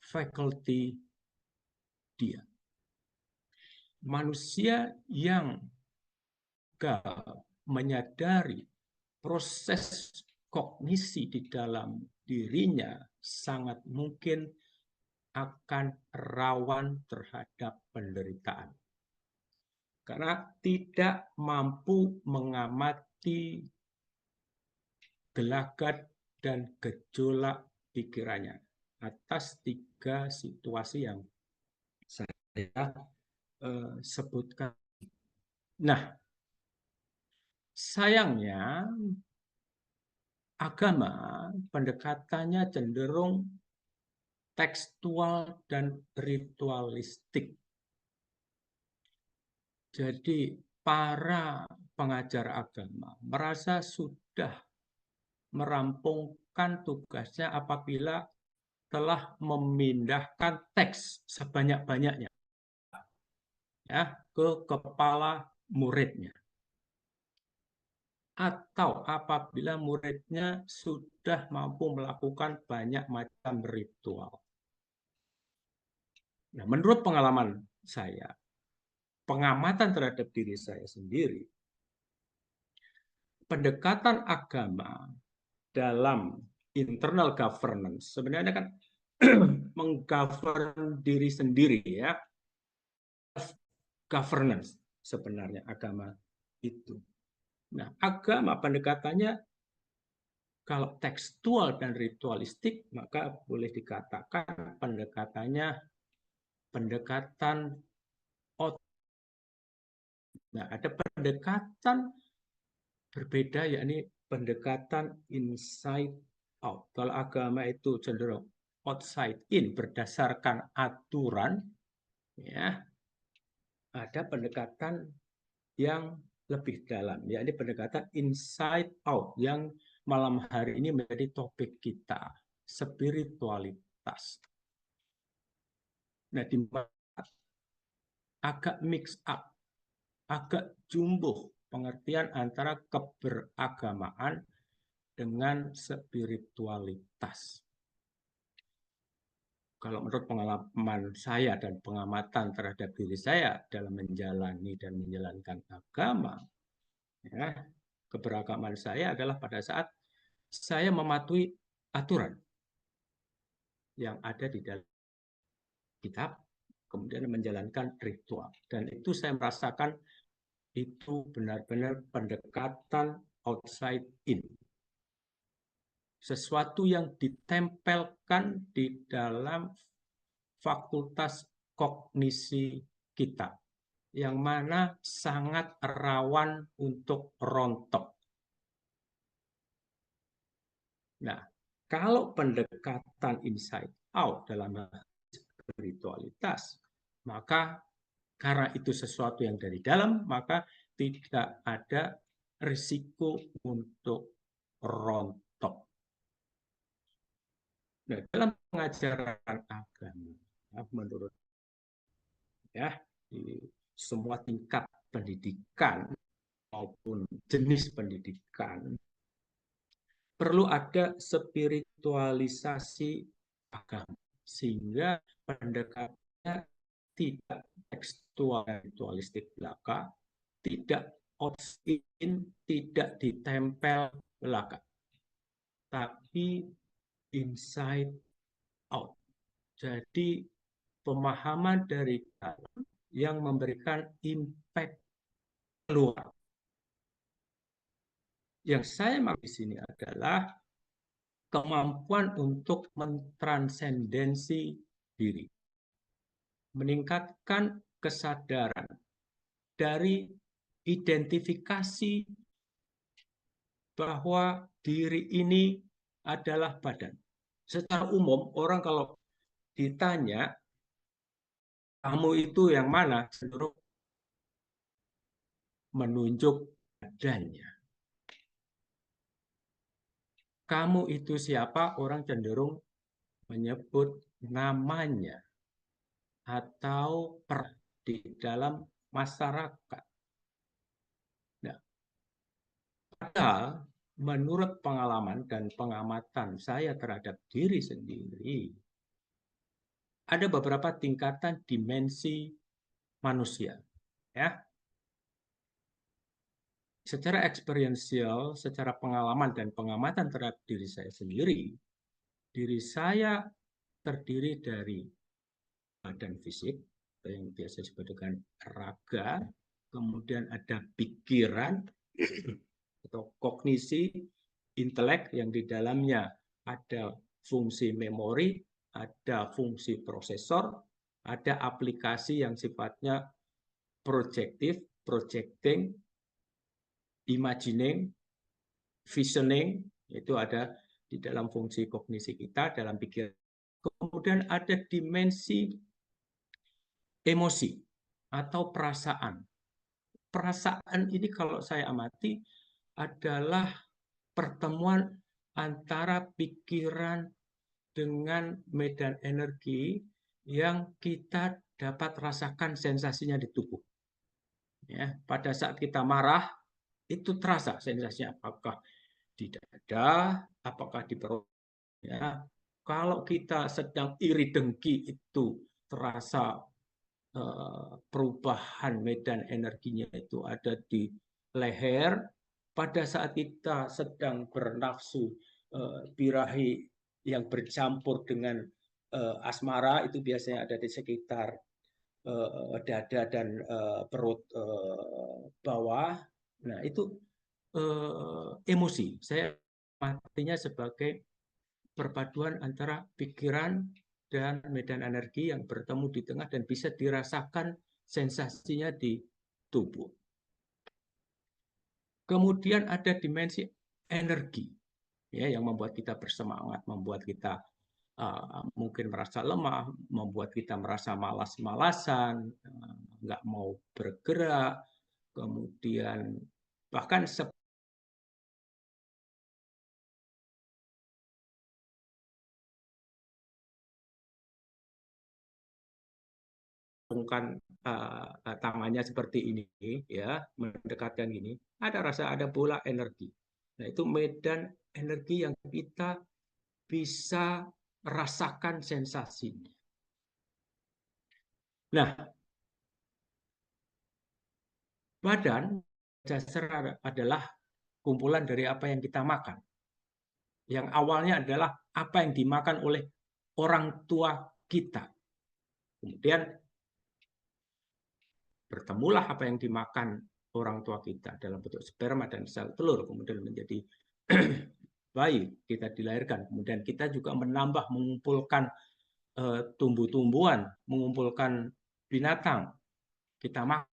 faculty dia. Manusia yang menyadari proses kognisi di dalam dirinya sangat mungkin akan rawan terhadap penderitaan. Karena tidak mampu mengamati gelagat dan gejolak pikirannya atas 3 situasi yang saya sebutkan. Nah, sayangnya agama pendekatannya cenderung tekstual dan ritualistik. Jadi para pengajar agama merasa sudah merampungkan tugasnya apabila telah memindahkan teks sebanyak-banyaknya ya ke kepala muridnya, atau apabila muridnya sudah mampu melakukan banyak macam ritual. Nah, menurut pengalaman saya, pengamatan terhadap diri saya sendiri, pendekatan agama dalam internal governance sebenarnya kan menggovern diri sendiri ya, governance sebenarnya agama itu. Nah, agama pendekatannya kalau tekstual dan ritualistik, maka boleh dikatakan pendekatannya pendekatan out. Nah, ada pendekatan berbeda, yakni pendekatan inside out. Kalau agama itu cenderung outside in, berdasarkan aturan, ya, ada pendekatan yang lebih dalam, yakni pendekatan inside out, yang malam hari ini menjadi topik kita, spiritualitas. Nah, di mana agak mix up, agak jumbuh pengertian antara keberagamaan dengan spiritualitas. Kalau menurut pengalaman saya dan pengamatan terhadap diri saya dalam menjalani dan menjalankan agama, ya, keberagaman saya adalah pada saat saya mematuhi aturan yang ada di dalam kitab, kemudian menjalankan ritual. Dan itu saya merasakan itu benar-benar pendekatan outside in. Sesuatu yang ditempelkan di dalam fakultas kognisi kita, yang mana sangat rawan untuk rontok. Nah, kalau pendekatan inside out dalam spiritualitas, maka karena itu sesuatu yang dari dalam, maka tidak ada risiko untuk rontok. Nah, dalam pengajaran agama, menurut ya, di semua tingkat pendidikan maupun jenis pendidikan, perlu ada spiritualisasi agama, sehingga pendekatannya tidak tekstualistik belaka, tidak outside-in, tidak ditempel belaka, tapi inside out. Jadi pemahaman dari dalam yang memberikan impact keluar. Yang saya maksud di sini adalah kemampuan untuk mentransendensi diri, meningkatkan kesadaran dari identifikasi bahwa diri ini adalah badan. Secara umum, orang kalau ditanya, kamu itu yang mana? Cenderung menunjuk badannya. Kamu itu siapa? Orang cenderung menyebut namanya atau di dalam masyarakat. Nah, padahal menurut pengalaman dan pengamatan saya terhadap diri sendiri, ada beberapa tingkatan dimensi manusia. Ya, secara experiential, secara pengalaman dan pengamatan terhadap diri saya sendiri, diri saya terdiri dari badan fisik, yang biasa disebut dengan raga, kemudian ada pikiran atau kognisi, intelek yang di dalamnya ada fungsi memori, ada fungsi prosesor, ada aplikasi yang sifatnya projective, projecting, imagining, visioning, itu ada di dalam fungsi kognisi kita, dalam pikiran. Kemudian ada dimensi emosi atau perasaan. Perasaan ini kalau saya amati adalah pertemuan antara pikiran dengan medan energi yang kita dapat rasakan sensasinya di tubuh. Ya, pada saat kita marah, itu terasa sensasinya, apakah di dada, apakah di perut. Ya, kalau kita sedang iri dengki, itu terasa perubahan medan energinya itu ada di leher. Pada saat kita sedang bernafsu birahi yang bercampur dengan asmara, itu biasanya ada di sekitar dada dan perut bawah. Nah, itu emosi. Saya artinya sebagai perpaduan antara pikiran dan medan energi yang bertemu di tengah dan bisa dirasakan sensasinya di tubuh. Kemudian ada dimensi energi, ya, yang membuat kita bersemangat, membuat kita mungkin merasa lemah, membuat kita merasa malas-malasan, nggak mau bergerak, kemudian bahkan tangannya seperti ini, ya, mendekatkan gini, ada rasa, ada bola energi. Nah, itu medan energi yang kita bisa rasakan sensasinya. Nah, badan dasar adalah kumpulan dari apa yang kita makan. Yang awalnya adalah apa yang dimakan oleh orang tua kita. Kemudian bertemulah apa yang dimakan orang tua kita dalam bentuk sperma dan sel telur, kemudian menjadi bayi, kita dilahirkan. Kemudian kita juga menambah, mengumpulkan tumbuh-tumbuhan, mengumpulkan binatang. Kita makan,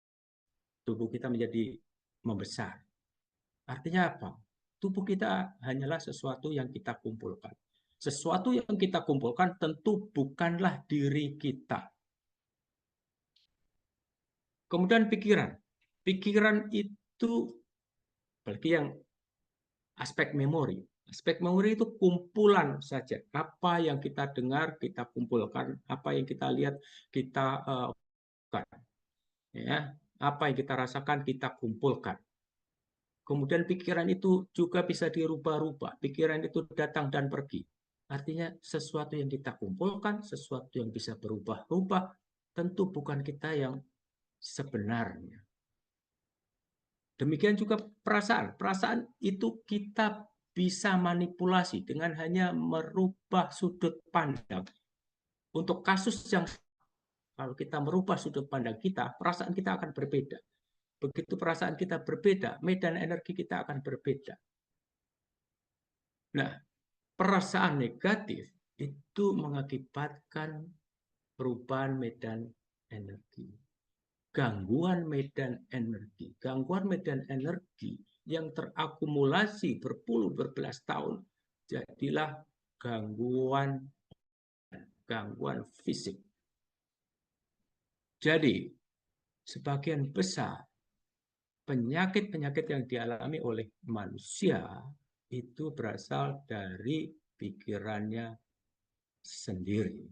tubuh kita menjadi membesar. Artinya apa? Tubuh kita hanyalah sesuatu yang kita kumpulkan. Sesuatu yang kita kumpulkan tentu bukanlah diri kita. Kemudian pikiran. Pikiran itu, apalagi yang aspek memori. Aspek memori itu kumpulan saja. Apa yang kita dengar, kita kumpulkan. Apa yang kita lihat, kita ya, apa yang kita rasakan, kita kumpulkan. Kemudian pikiran itu juga bisa dirubah-rubah. Pikiran itu datang dan pergi. Artinya sesuatu yang kita kumpulkan, sesuatu yang bisa berubah-ubah, tentu bukan kita yang sebenarnya. Demikian juga perasaan. Perasaan itu kita bisa manipulasi dengan hanya merubah sudut pandang. Untuk kasus yang kalau kita merubah sudut pandang kita, perasaan kita akan berbeda. Begitu perasaan kita berbeda, medan energi kita akan berbeda. Nah, perasaan negatif itu mengakibatkan perubahan medan energi. Gangguan medan energi. Gangguan medan energi yang terakumulasi berbelas tahun jadilah gangguan fisik. Jadi, sebagian besar penyakit-penyakit yang dialami oleh manusia itu berasal dari pikirannya sendiri.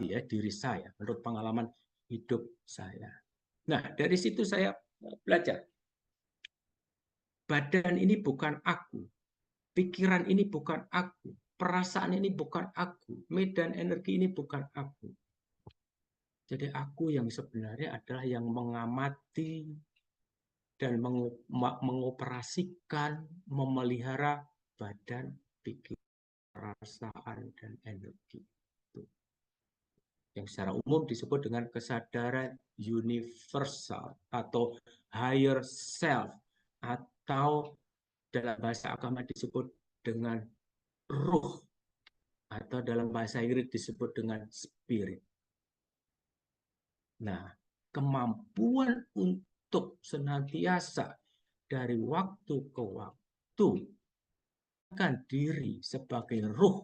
Ya, diri saya, menurut pengalaman hidup saya. Nah, dari situ saya belajar. Badan ini bukan aku. Pikiran ini bukan aku. Perasaan ini bukan aku. Medan energi ini bukan aku. Jadi aku yang sebenarnya adalah yang mengamati dan mengoperasikan, memelihara badan, pikiran, perasaan, dan energi. Yang secara umum disebut dengan kesadaran universal atau higher self, atau dalam bahasa agama disebut dengan ruh, atau dalam bahasa Inggris disebut dengan spirit. Nah, kemampuan untuk senantiasa dari waktu ke waktu kan diri sebagai ruh,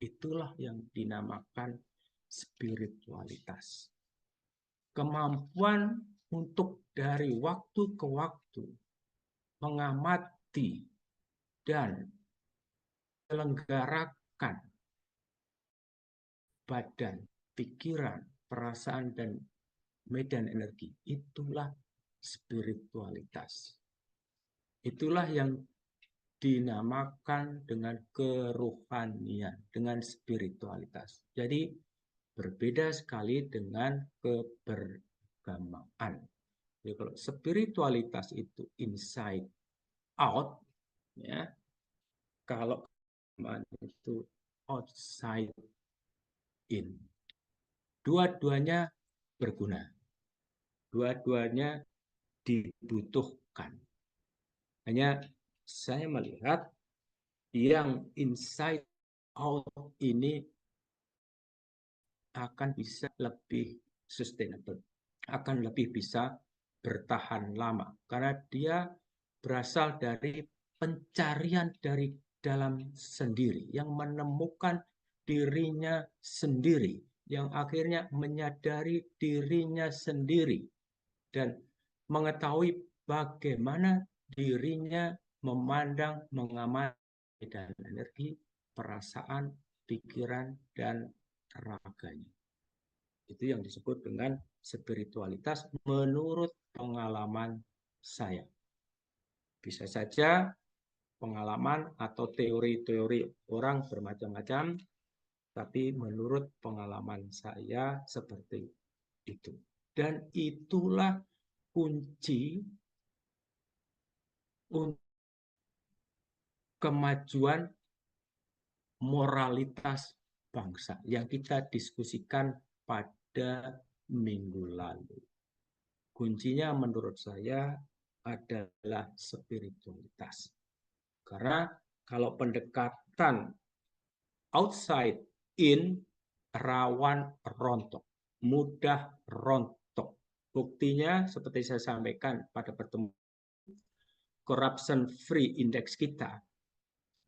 itulah yang dinamakan spiritualitas. Kemampuan untuk dari waktu ke waktu mengamati dan menyelenggarakan badan, pikiran, perasaan, dan medan energi, itulah spiritualitas. Itulah yang dinamakan dengan keruhanian, dengan spiritualitas. Jadi berbeda sekali dengan keberagamaan. Jadi kalau spiritualitas itu inside out, ya, kalau keberagamaan itu outside in. Dua-duanya berguna. Dua-duanya dibutuhkan. Hanya saya melihat yang inside out ini akan bisa lebih sustainable, akan lebih bisa bertahan lama, karena dia berasal dari pencarian dari dalam sendiri, yang menemukan dirinya sendiri, yang akhirnya menyadari dirinya sendiri, dan mengetahui bagaimana dirinya memandang, mengamati dan energi, perasaan, pikiran, dan raganya. Itu yang disebut dengan spiritualitas menurut pengalaman saya. Bisa saja pengalaman atau teori-teori orang bermacam-macam, tapi menurut pengalaman saya seperti itu. Dan itulah kunci untuk kemajuan moralitas bangsa yang kita diskusikan pada minggu lalu. Kuncinya menurut saya adalah spiritualitas. Karena kalau pendekatan outside in rawan rontok, mudah rontok. Buktinya seperti saya sampaikan pada pertemuan corruption free index kita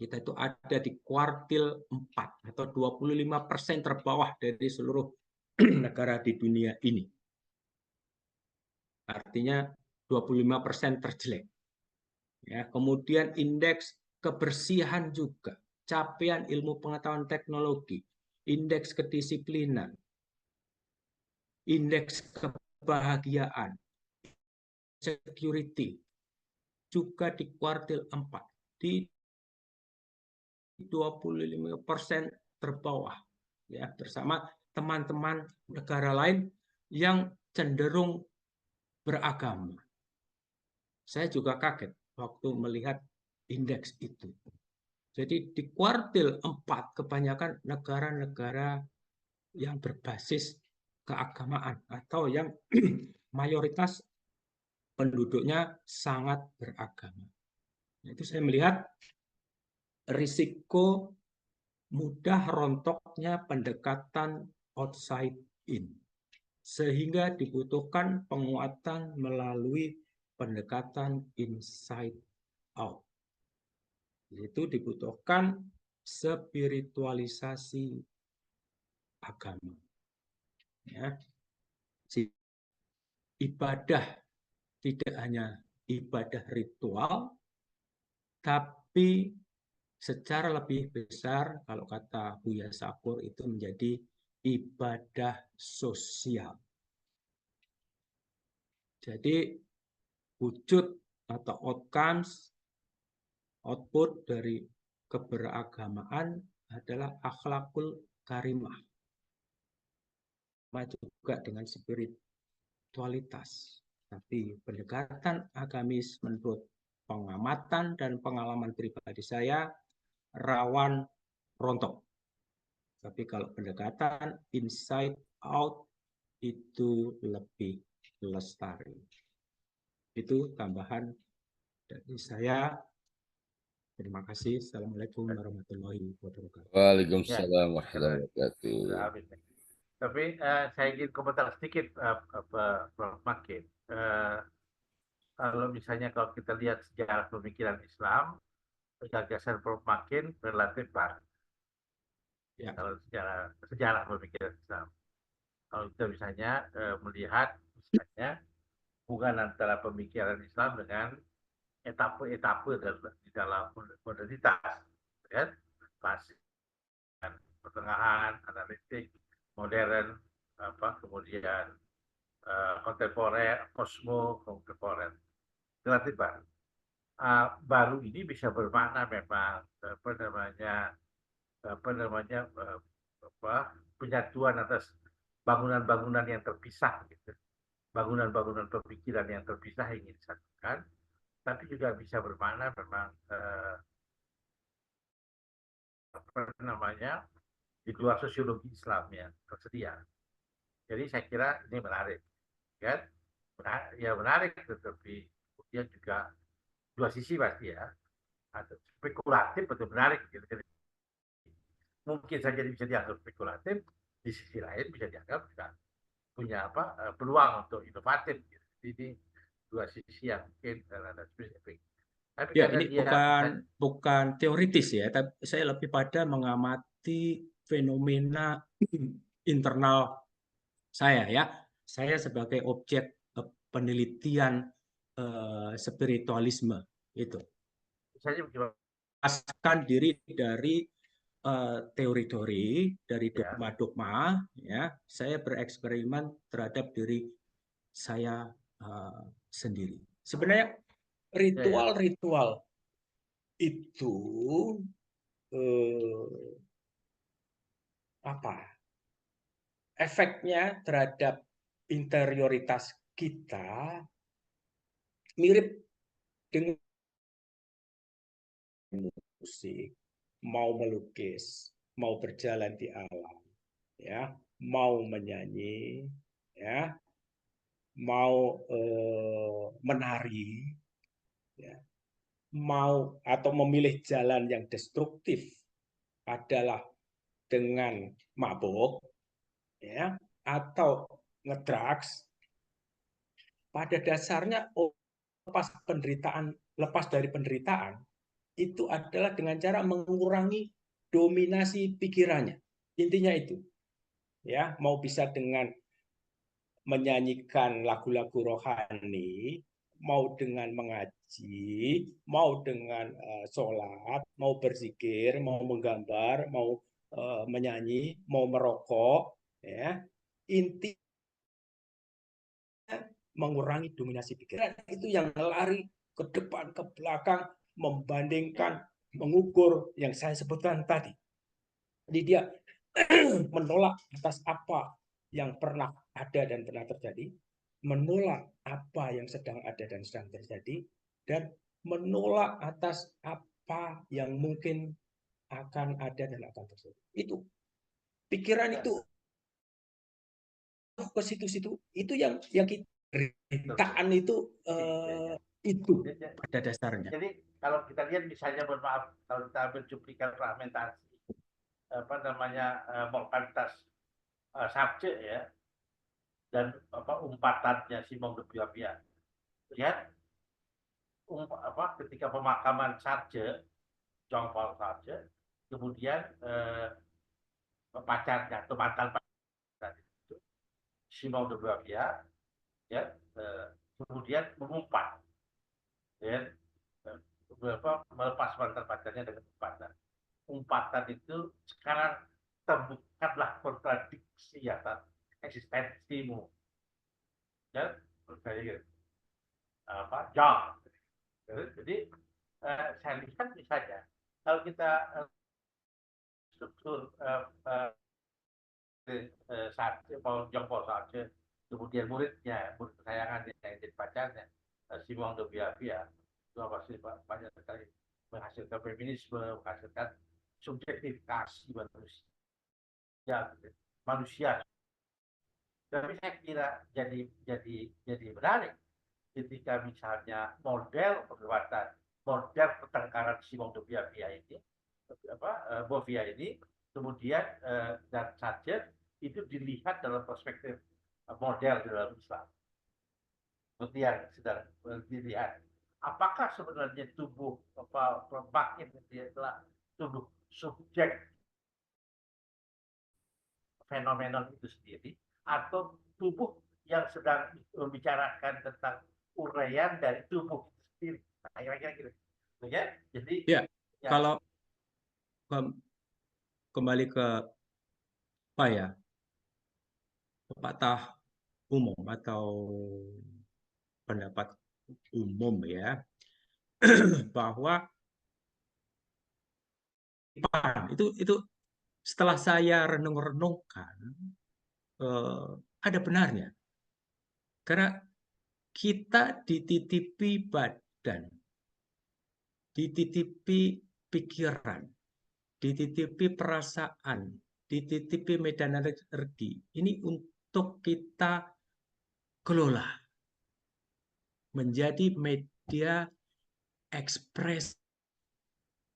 itu ada di kuartil 4 atau 25% terbawah dari seluruh negara di dunia ini. Artinya 25% terjelek. Ya, kemudian indeks kebersihan juga, capaian ilmu pengetahuan teknologi, indeks kedisiplinan, indeks kebahagiaan, security, juga di kuartil 4, di 25% terbawah, ya, bersama teman-teman negara lain yang cenderung beragama. Saya juga kaget waktu melihat indeks itu. Jadi di kuartil 4 kebanyakan negara-negara yang berbasis keagamaan atau yang mayoritas penduduknya sangat beragama. Itu saya melihat risiko mudah rontoknya pendekatan outside in. Sehingga dibutuhkan penguatan melalui pendekatan inside out. Itu dibutuhkan spiritualisasi agama. Ya. Ibadah tidak hanya ibadah ritual, tapi secara lebih besar, kalau kata Buya Sakur, itu menjadi ibadah sosial. Jadi wujud atau output dari keberagamaan adalah akhlakul karimah. Juga dengan spiritualitas. Tapi pendekatan agamis menurut pengamatan dan pengalaman pribadi saya rawan rontok. Tapi kalau pendekatan inside out itu lebih lestari. Itu tambahan dari saya. Terima kasih. Assalamualaikum warahmatullahi wabarakatuh. Waalaikumsalam warahmatullahi wabarakatuh. Tapi saya ingin komentar sedikit, Prof. Makin. Kalau misalnya kalau kita lihat sejarah pemikiran Islam, gagasan Prof. Makin relatif baru. Ya. Kalau sejarah pemikiran Islam. Kalau kita misalnya melihat misalnya hubungan antara pemikiran Islam dengan etape-etape di dalam modernitas, ya, klasik, pertengahan, analitik, modern, kemudian kontemporer, kosmo, kontemporer, relatif baru. Baru ini bisa bermakna memang penyatuan atas bangunan-bangunan yang terpisah, gitu. Bangunan-bangunan pemikiran yang terpisah ingin disatukan, tapi juga bisa bermakna memang di luar sosiologi Islam yang tersedia. Jadi saya kira ini menarik, kan? Ya menarik, tetapi kemudian juga dua sisi pasti ya, atau spekulatif atau menarik. Gitu. Mungkin saja bisa dianggap spekulatif, di sisi lain bisa dianggap juga punya peluang untuk inovatif. Gitu. Jadi dua sisi yang mungkin ada spesifik. Tapi ya, ini bukan teoritis ya, tapi saya lebih pada mengamati fenomena internal saya ya. Saya sebagai objek penelitian spiritualisme itu. Saya lepaskan diri dari teori-teori dari Ya. dogma-dogma, ya, saya bereksperimen terhadap diri saya sendiri. Sebenarnya ritual-ritual itu efeknya terhadap interioritas kita mirip dengan musik, mau melukis, mau berjalan di alam, ya, mau menyanyi, ya, mau menari, ya, mau atau memilih jalan yang destruktif adalah dengan mabuk, ya, atau ngedrugs. Pada dasarnya lepas dari penderitaan itu adalah dengan cara mengurangi dominasi pikirannya. Intinya itu, ya, mau bisa dengan menyanyikan lagu-lagu rohani, mau dengan mengaji, mau dengan sholat, mau berzikir, mau menggambar, mau menyanyi, mau merokok, ya, inti mengurangi dominasi pikiran. Itu yang lari ke depan, ke belakang, membandingkan, mengukur yang saya sebutkan tadi. Jadi dia menolak atas apa yang pernah ada dan pernah terjadi, menolak apa yang sedang ada dan sedang terjadi, dan menolak atas apa yang mungkin akan ada dan akan terjadi. Itu pikiran itu ke situ-situ, itu yang kita beritaan itu pada dasarnya. Jadi kalau kita lihat misalnya, mohon maaf, kalau kita ambil cuplikan fragmentasi mortalitas Sartre, ya, dan umpatannya Simon de Beauvoir. Lihat ketika pemakaman Sartre, Jean-Paul Sartre, kemudian pacarnya atau mantan pacarnya itu Simon de Beauvoir, ya, kemudian mengumpat, ya, melepas mantan pacarnya dengan umpatan. Umpatan itu sekarang temukanlah kontradiksi atas eksistensimu, ya, John. Jadi saya lihat misalnya kalau kita struktur Jean-Paul Sartre, kemudian murid kesayangan yang jadi pacarnya Simon de Beauvoir, itu pasti banyak sekali menghasilkan feminisme, menghasilkan subjektifikasi manusia. Tapi saya kira jadi menarik ketika misalnya model perdebatan, model pertengkaran Simon de Beauvoir ini kemudian dan Sartre itu dilihat dalam perspektif model dalam Islam. Seperti yang sedang dilihat, apakah sebenarnya tubuh makin dia telah tubuh subjek fenomenal itu sendiri, atau tubuh yang sedang membicarakan tentang uraian dari tubuh itu sendiri. Nah, kira-kira gitu. Ya, jadi ya, kalau kembali ke pepatah umum atau pendapat umum, ya, bahwa itu setelah saya renung-renungkan ada benarnya, karena kita dititipi badan, dititipi pikiran, dititipi perasaan, dititipi medan energi. Ini untuk kita kelola menjadi media ekspres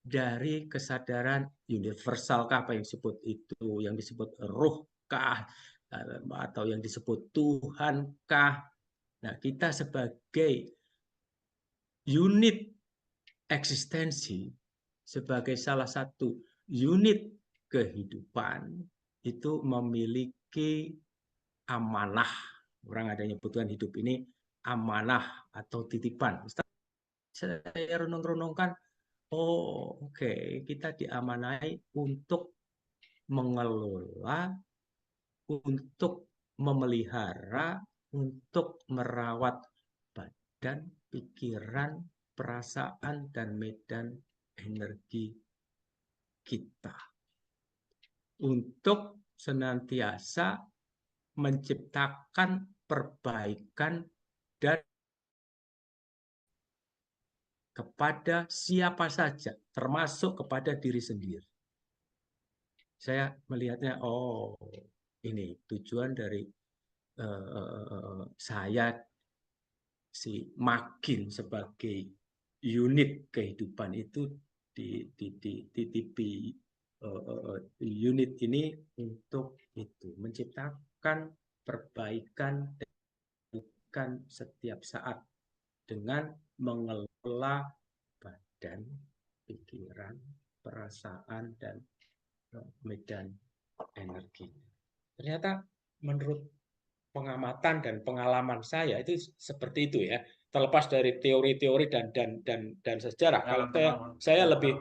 dari kesadaran universal kah, apa yang disebut itu, yang disebut ruh kah, atau yang disebut Tuhan kah. Nah, kita sebagai unit eksistensi, sebagai salah satu unit kehidupan, itu memiliki amanah. Orang ada yang nyebutkan hidup ini amanah atau titipan. Saya renung-renungkan, oh oke, kita diamanai untuk mengelola, untuk memelihara, untuk merawat badan, pikiran, perasaan, dan medan energi kita. Untuk senantiasa menciptakan perbaikan dan kepada siapa saja, termasuk kepada diri sendiri. Saya melihatnya, oh ini tujuan dari saya si makin sebagai unit kehidupan itu dititipi unit ini untuk itu, menciptakan perbaikan setiap saat dengan mengelola badan, pikiran, perasaan, dan medan energi. Ternyata menurut pengamatan dan pengalaman saya itu seperti itu ya. Terlepas dari teori-teori dan sejarah. Kalau saya lebih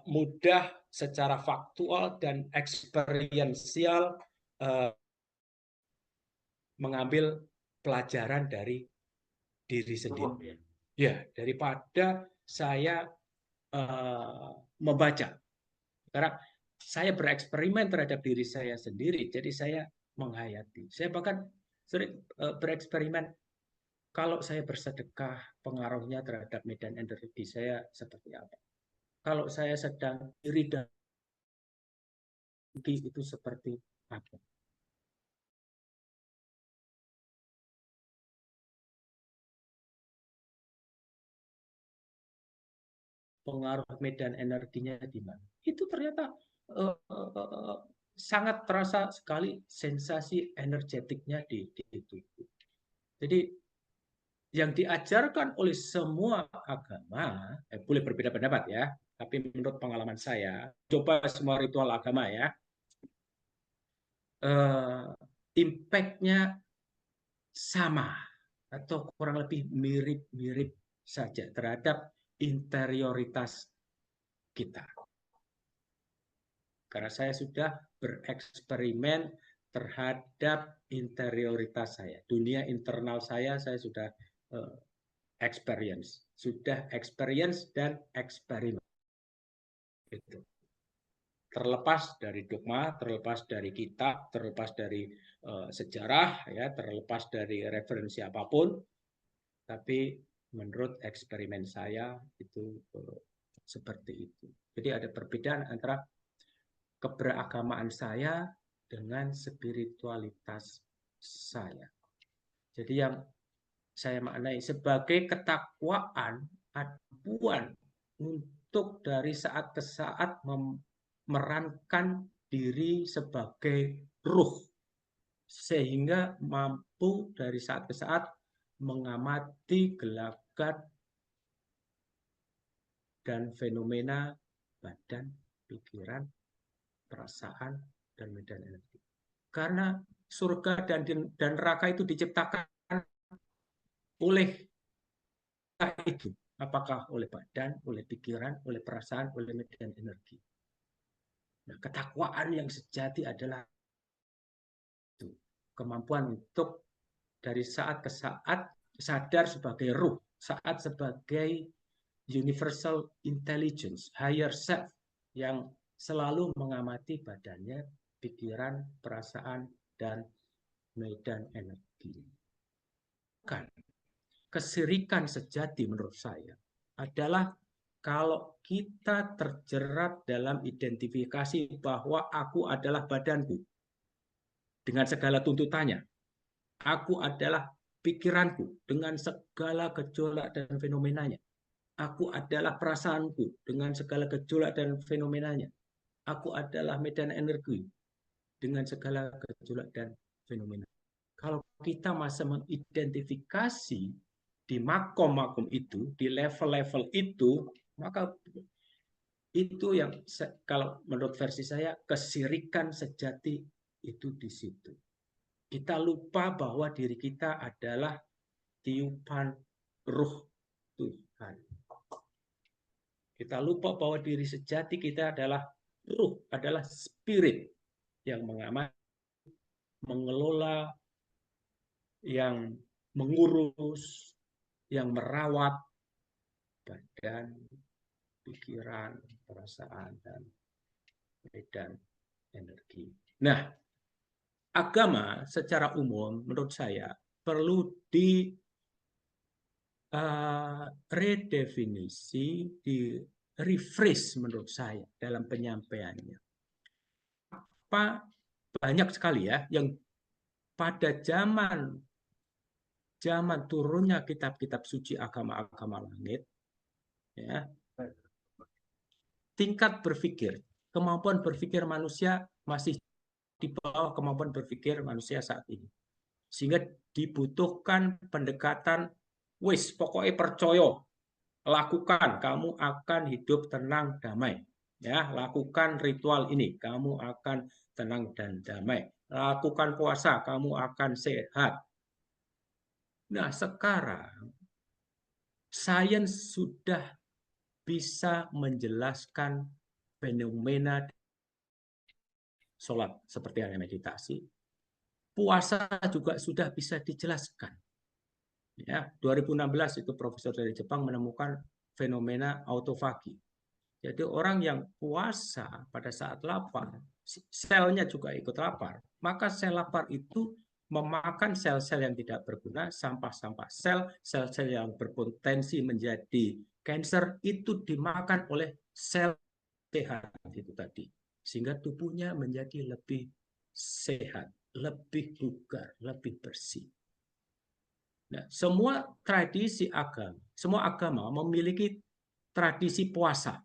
mudah secara faktual dan eksperiensial mengambil pelajaran dari diri sendiri. Ya, daripada saya membaca. Karena saya bereksperimen terhadap diri saya sendiri, jadi saya menghayati. Saya bahkan sering bereksperimen, kalau saya bersedekah, pengaruhnya terhadap medan energi saya seperti apa. Kalau saya sedang iri dan itu seperti apa. Pengaruh medan energinya di mana. Itu ternyata sangat terasa sekali sensasi energetiknya di tubuh. Jadi yang diajarkan oleh semua agama, boleh berbeda pendapat ya, tapi menurut pengalaman saya, coba semua ritual agama ya, impact-nya sama atau kurang lebih mirip-mirip saja terhadap interioritas kita. Karena saya sudah bereksperimen terhadap interioritas saya. Dunia internal saya sudah experience. Sudah experience dan eksperimen. Itu. Terlepas dari dogma, terlepas dari kitab, terlepas dari sejarah, ya, terlepas dari referensi apapun, tapi menurut eksperimen saya itu seperti itu. Jadi ada perbedaan antara keberagamaan saya dengan spiritualitas saya. Jadi yang saya maknai sebagai ketakwaan, aduan untuk dari saat ke saat memerankan diri sebagai ruh, sehingga mampu dari saat ke saat mengamati gelagat dan fenomena badan, pikiran, perasaan, dan medan energi. Karena surga dan neraka itu diciptakan oleh itu. Apakah oleh badan, oleh pikiran, oleh perasaan, oleh medan energi. Nah, ketakwaan yang sejati adalah itu. Kemampuan untuk dari saat ke saat sadar sebagai ruh, saat sebagai universal intelligence, higher self, yang selalu mengamati badannya, pikiran, perasaan, dan medan energi. Kan, kesirikan sejati menurut saya adalah kalau kita terjerat dalam identifikasi bahwa aku adalah badanku dengan segala tuntutannya, aku adalah pikiranku dengan segala gejolak dan fenomenanya, aku adalah perasaanku dengan segala gejolak dan fenomenanya, aku adalah medan energi dengan segala gejolak dan fenomena. Kalau kita masih mengidentifikasi di makom-makom itu, di level-level itu, maka itu yang kalau menurut versi saya kesirikan sejati itu di situ. Kita lupa bahwa diri kita adalah tiupan ruh Tuhan. Kita lupa bahwa diri sejati kita adalah ruh, adalah spirit yang mengamati, mengelola, yang mengurus, yang merawat badan, pikiran, perasaan, dan medan energi. Nah, agama secara umum menurut saya perlu di redefinisi, di refresh menurut saya dalam penyampaiannya. Banyak sekali ya yang pada zaman turunnya kitab-kitab suci agama-agama langit, ya, tingkat berpikir, kemampuan berpikir manusia masih di bawah kemampuan berpikir manusia saat ini. Sehingga dibutuhkan pendekatan, wis pokoknya percaya, lakukan, kamu akan hidup tenang damai. Ya, lakukan ritual ini, kamu akan tenang dan damai. Lakukan puasa, kamu akan sehat. Nah, sekarang sains sudah bisa menjelaskan fenomena sholat seperti halnya meditasi. Puasa juga sudah bisa dijelaskan. Ya, 2016 itu profesor dari Jepang menemukan fenomena autofagi. Jadi orang yang puasa pada saat lapar, selnya juga ikut lapar, maka sel lapar itu memakan sel-sel yang tidak berguna, sampah-sampah sel, sel-sel yang berpotensi menjadi kanker itu dimakan oleh sel sehat itu tadi. Sehingga tubuhnya menjadi lebih sehat, lebih bugar, lebih bersih. Nah, semua tradisi agama, semua agama memiliki tradisi puasa.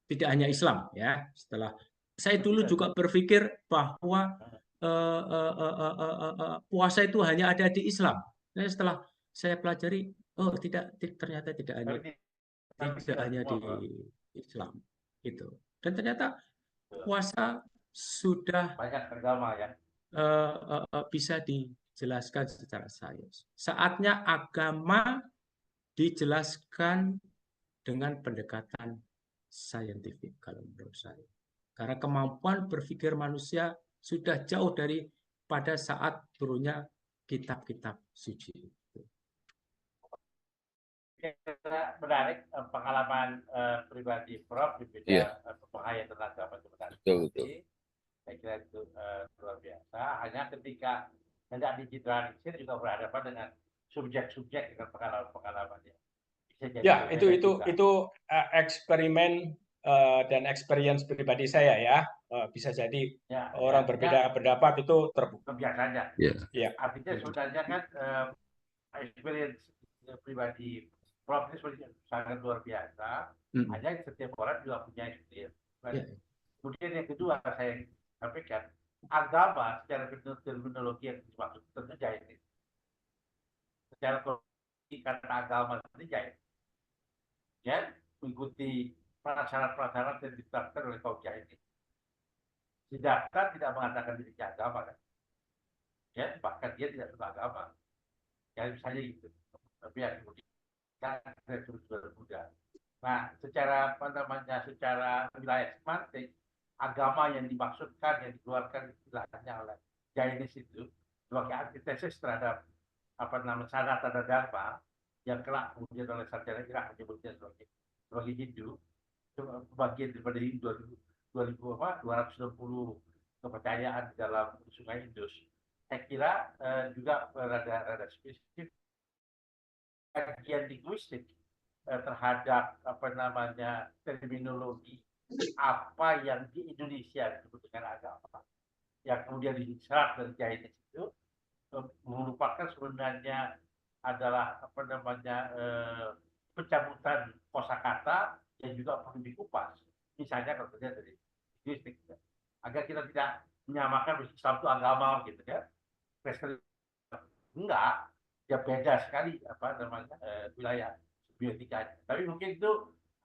Tidak hanya Islam, ya. Setelah saya dulu juga berpikir bahwa puasa itu hanya ada di Islam. Nah, setelah saya pelajari, oh tidak, ternyata tidak hanya di Islam, gitu. Dan ternyata puasa sudah banyak agama ya. Bisa dijelaskan secara sains. Saatnya agama dijelaskan dengan pendekatan saintifik kalau menurut saya. Karena kemampuan berpikir manusia sudah jauh dari pada saat turunnya kitab-kitab suci. Menarik pengalaman pribadi Prof di bidang bahaya tenaga macam-macam. Betul. Saya kira itu luar biasa. Hanya ketika hendak digeneralisir juga berhadapan dengan subjek-subjek dengan pengalaman-pengalamannya. Ya, itu eksperimen dan experience pribadi saya ya. Bisa jadi orang berbeda pendapat itu terbuka. Biasa saja. Ya. Artinya sebenarnya kan experience pribadi Prof ini sangat luar biasa. Hanya setiap orang juga punya experience. Kemudian yang kedua saya sampaikan, agama secara terminologi yang dimaksud tentu jahit. Secara kata agama itu jahit. Ya, mengikuti prasyarat-prasyarat yang ditetapkan oleh kaum jahit. Siddhartha tidak mengatakan dirinya agama kan. Ya, bahkan dia tidak suka agama. Ya, misalnya gitu. Tapi ya kemudian saya terus bermuda. Nah, secara secara wilayah semantik, agama yang dimaksudkan, yang dikeluarkan istilahnya oleh Jainis itu sebagai antitesis terhadap Sanatana Dharma yang kelak kemudian oleh sarjana Irak menyebutnya sebagai Hindu, bagian daripada Hindu 260 kepercayaan di dalam Sungai Indus. Saya kira juga rada spesifik kajian linguistik terhadap terminologi apa yang di Indonesia disebut dengan agama yang kemudian diserap dari Jainis itu merupakan sebenarnya adalah pencabutan kosakata yang juga perlu dikupas. Misalnya kalau kita dari linguistik, agar kita tidak menyamakan Islam itu agama gitu ya. Enggak, ya beda sekali wilayah bioetika. Tapi mungkin itu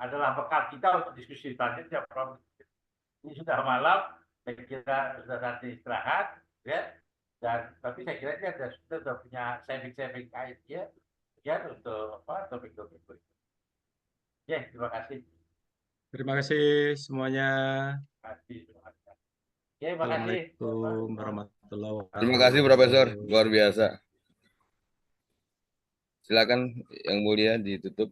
adalah bekal kita untuk diskusi selanjutnya. Ini sudah malam, saya kira sudah saatnya istirahat, ya. Dan tapi saya kira dia sudah punya saving idea ya untuk topik-topik berikut. Ya, terima kasih. Terima kasih semuanya. Terima kasih. Terima kasih. Ya, terima kasih. Assalamualaikum warahmatullahi wabarakatuh. Terima kasih Profesor, luar biasa. Silakan Yang Mulia ditutup.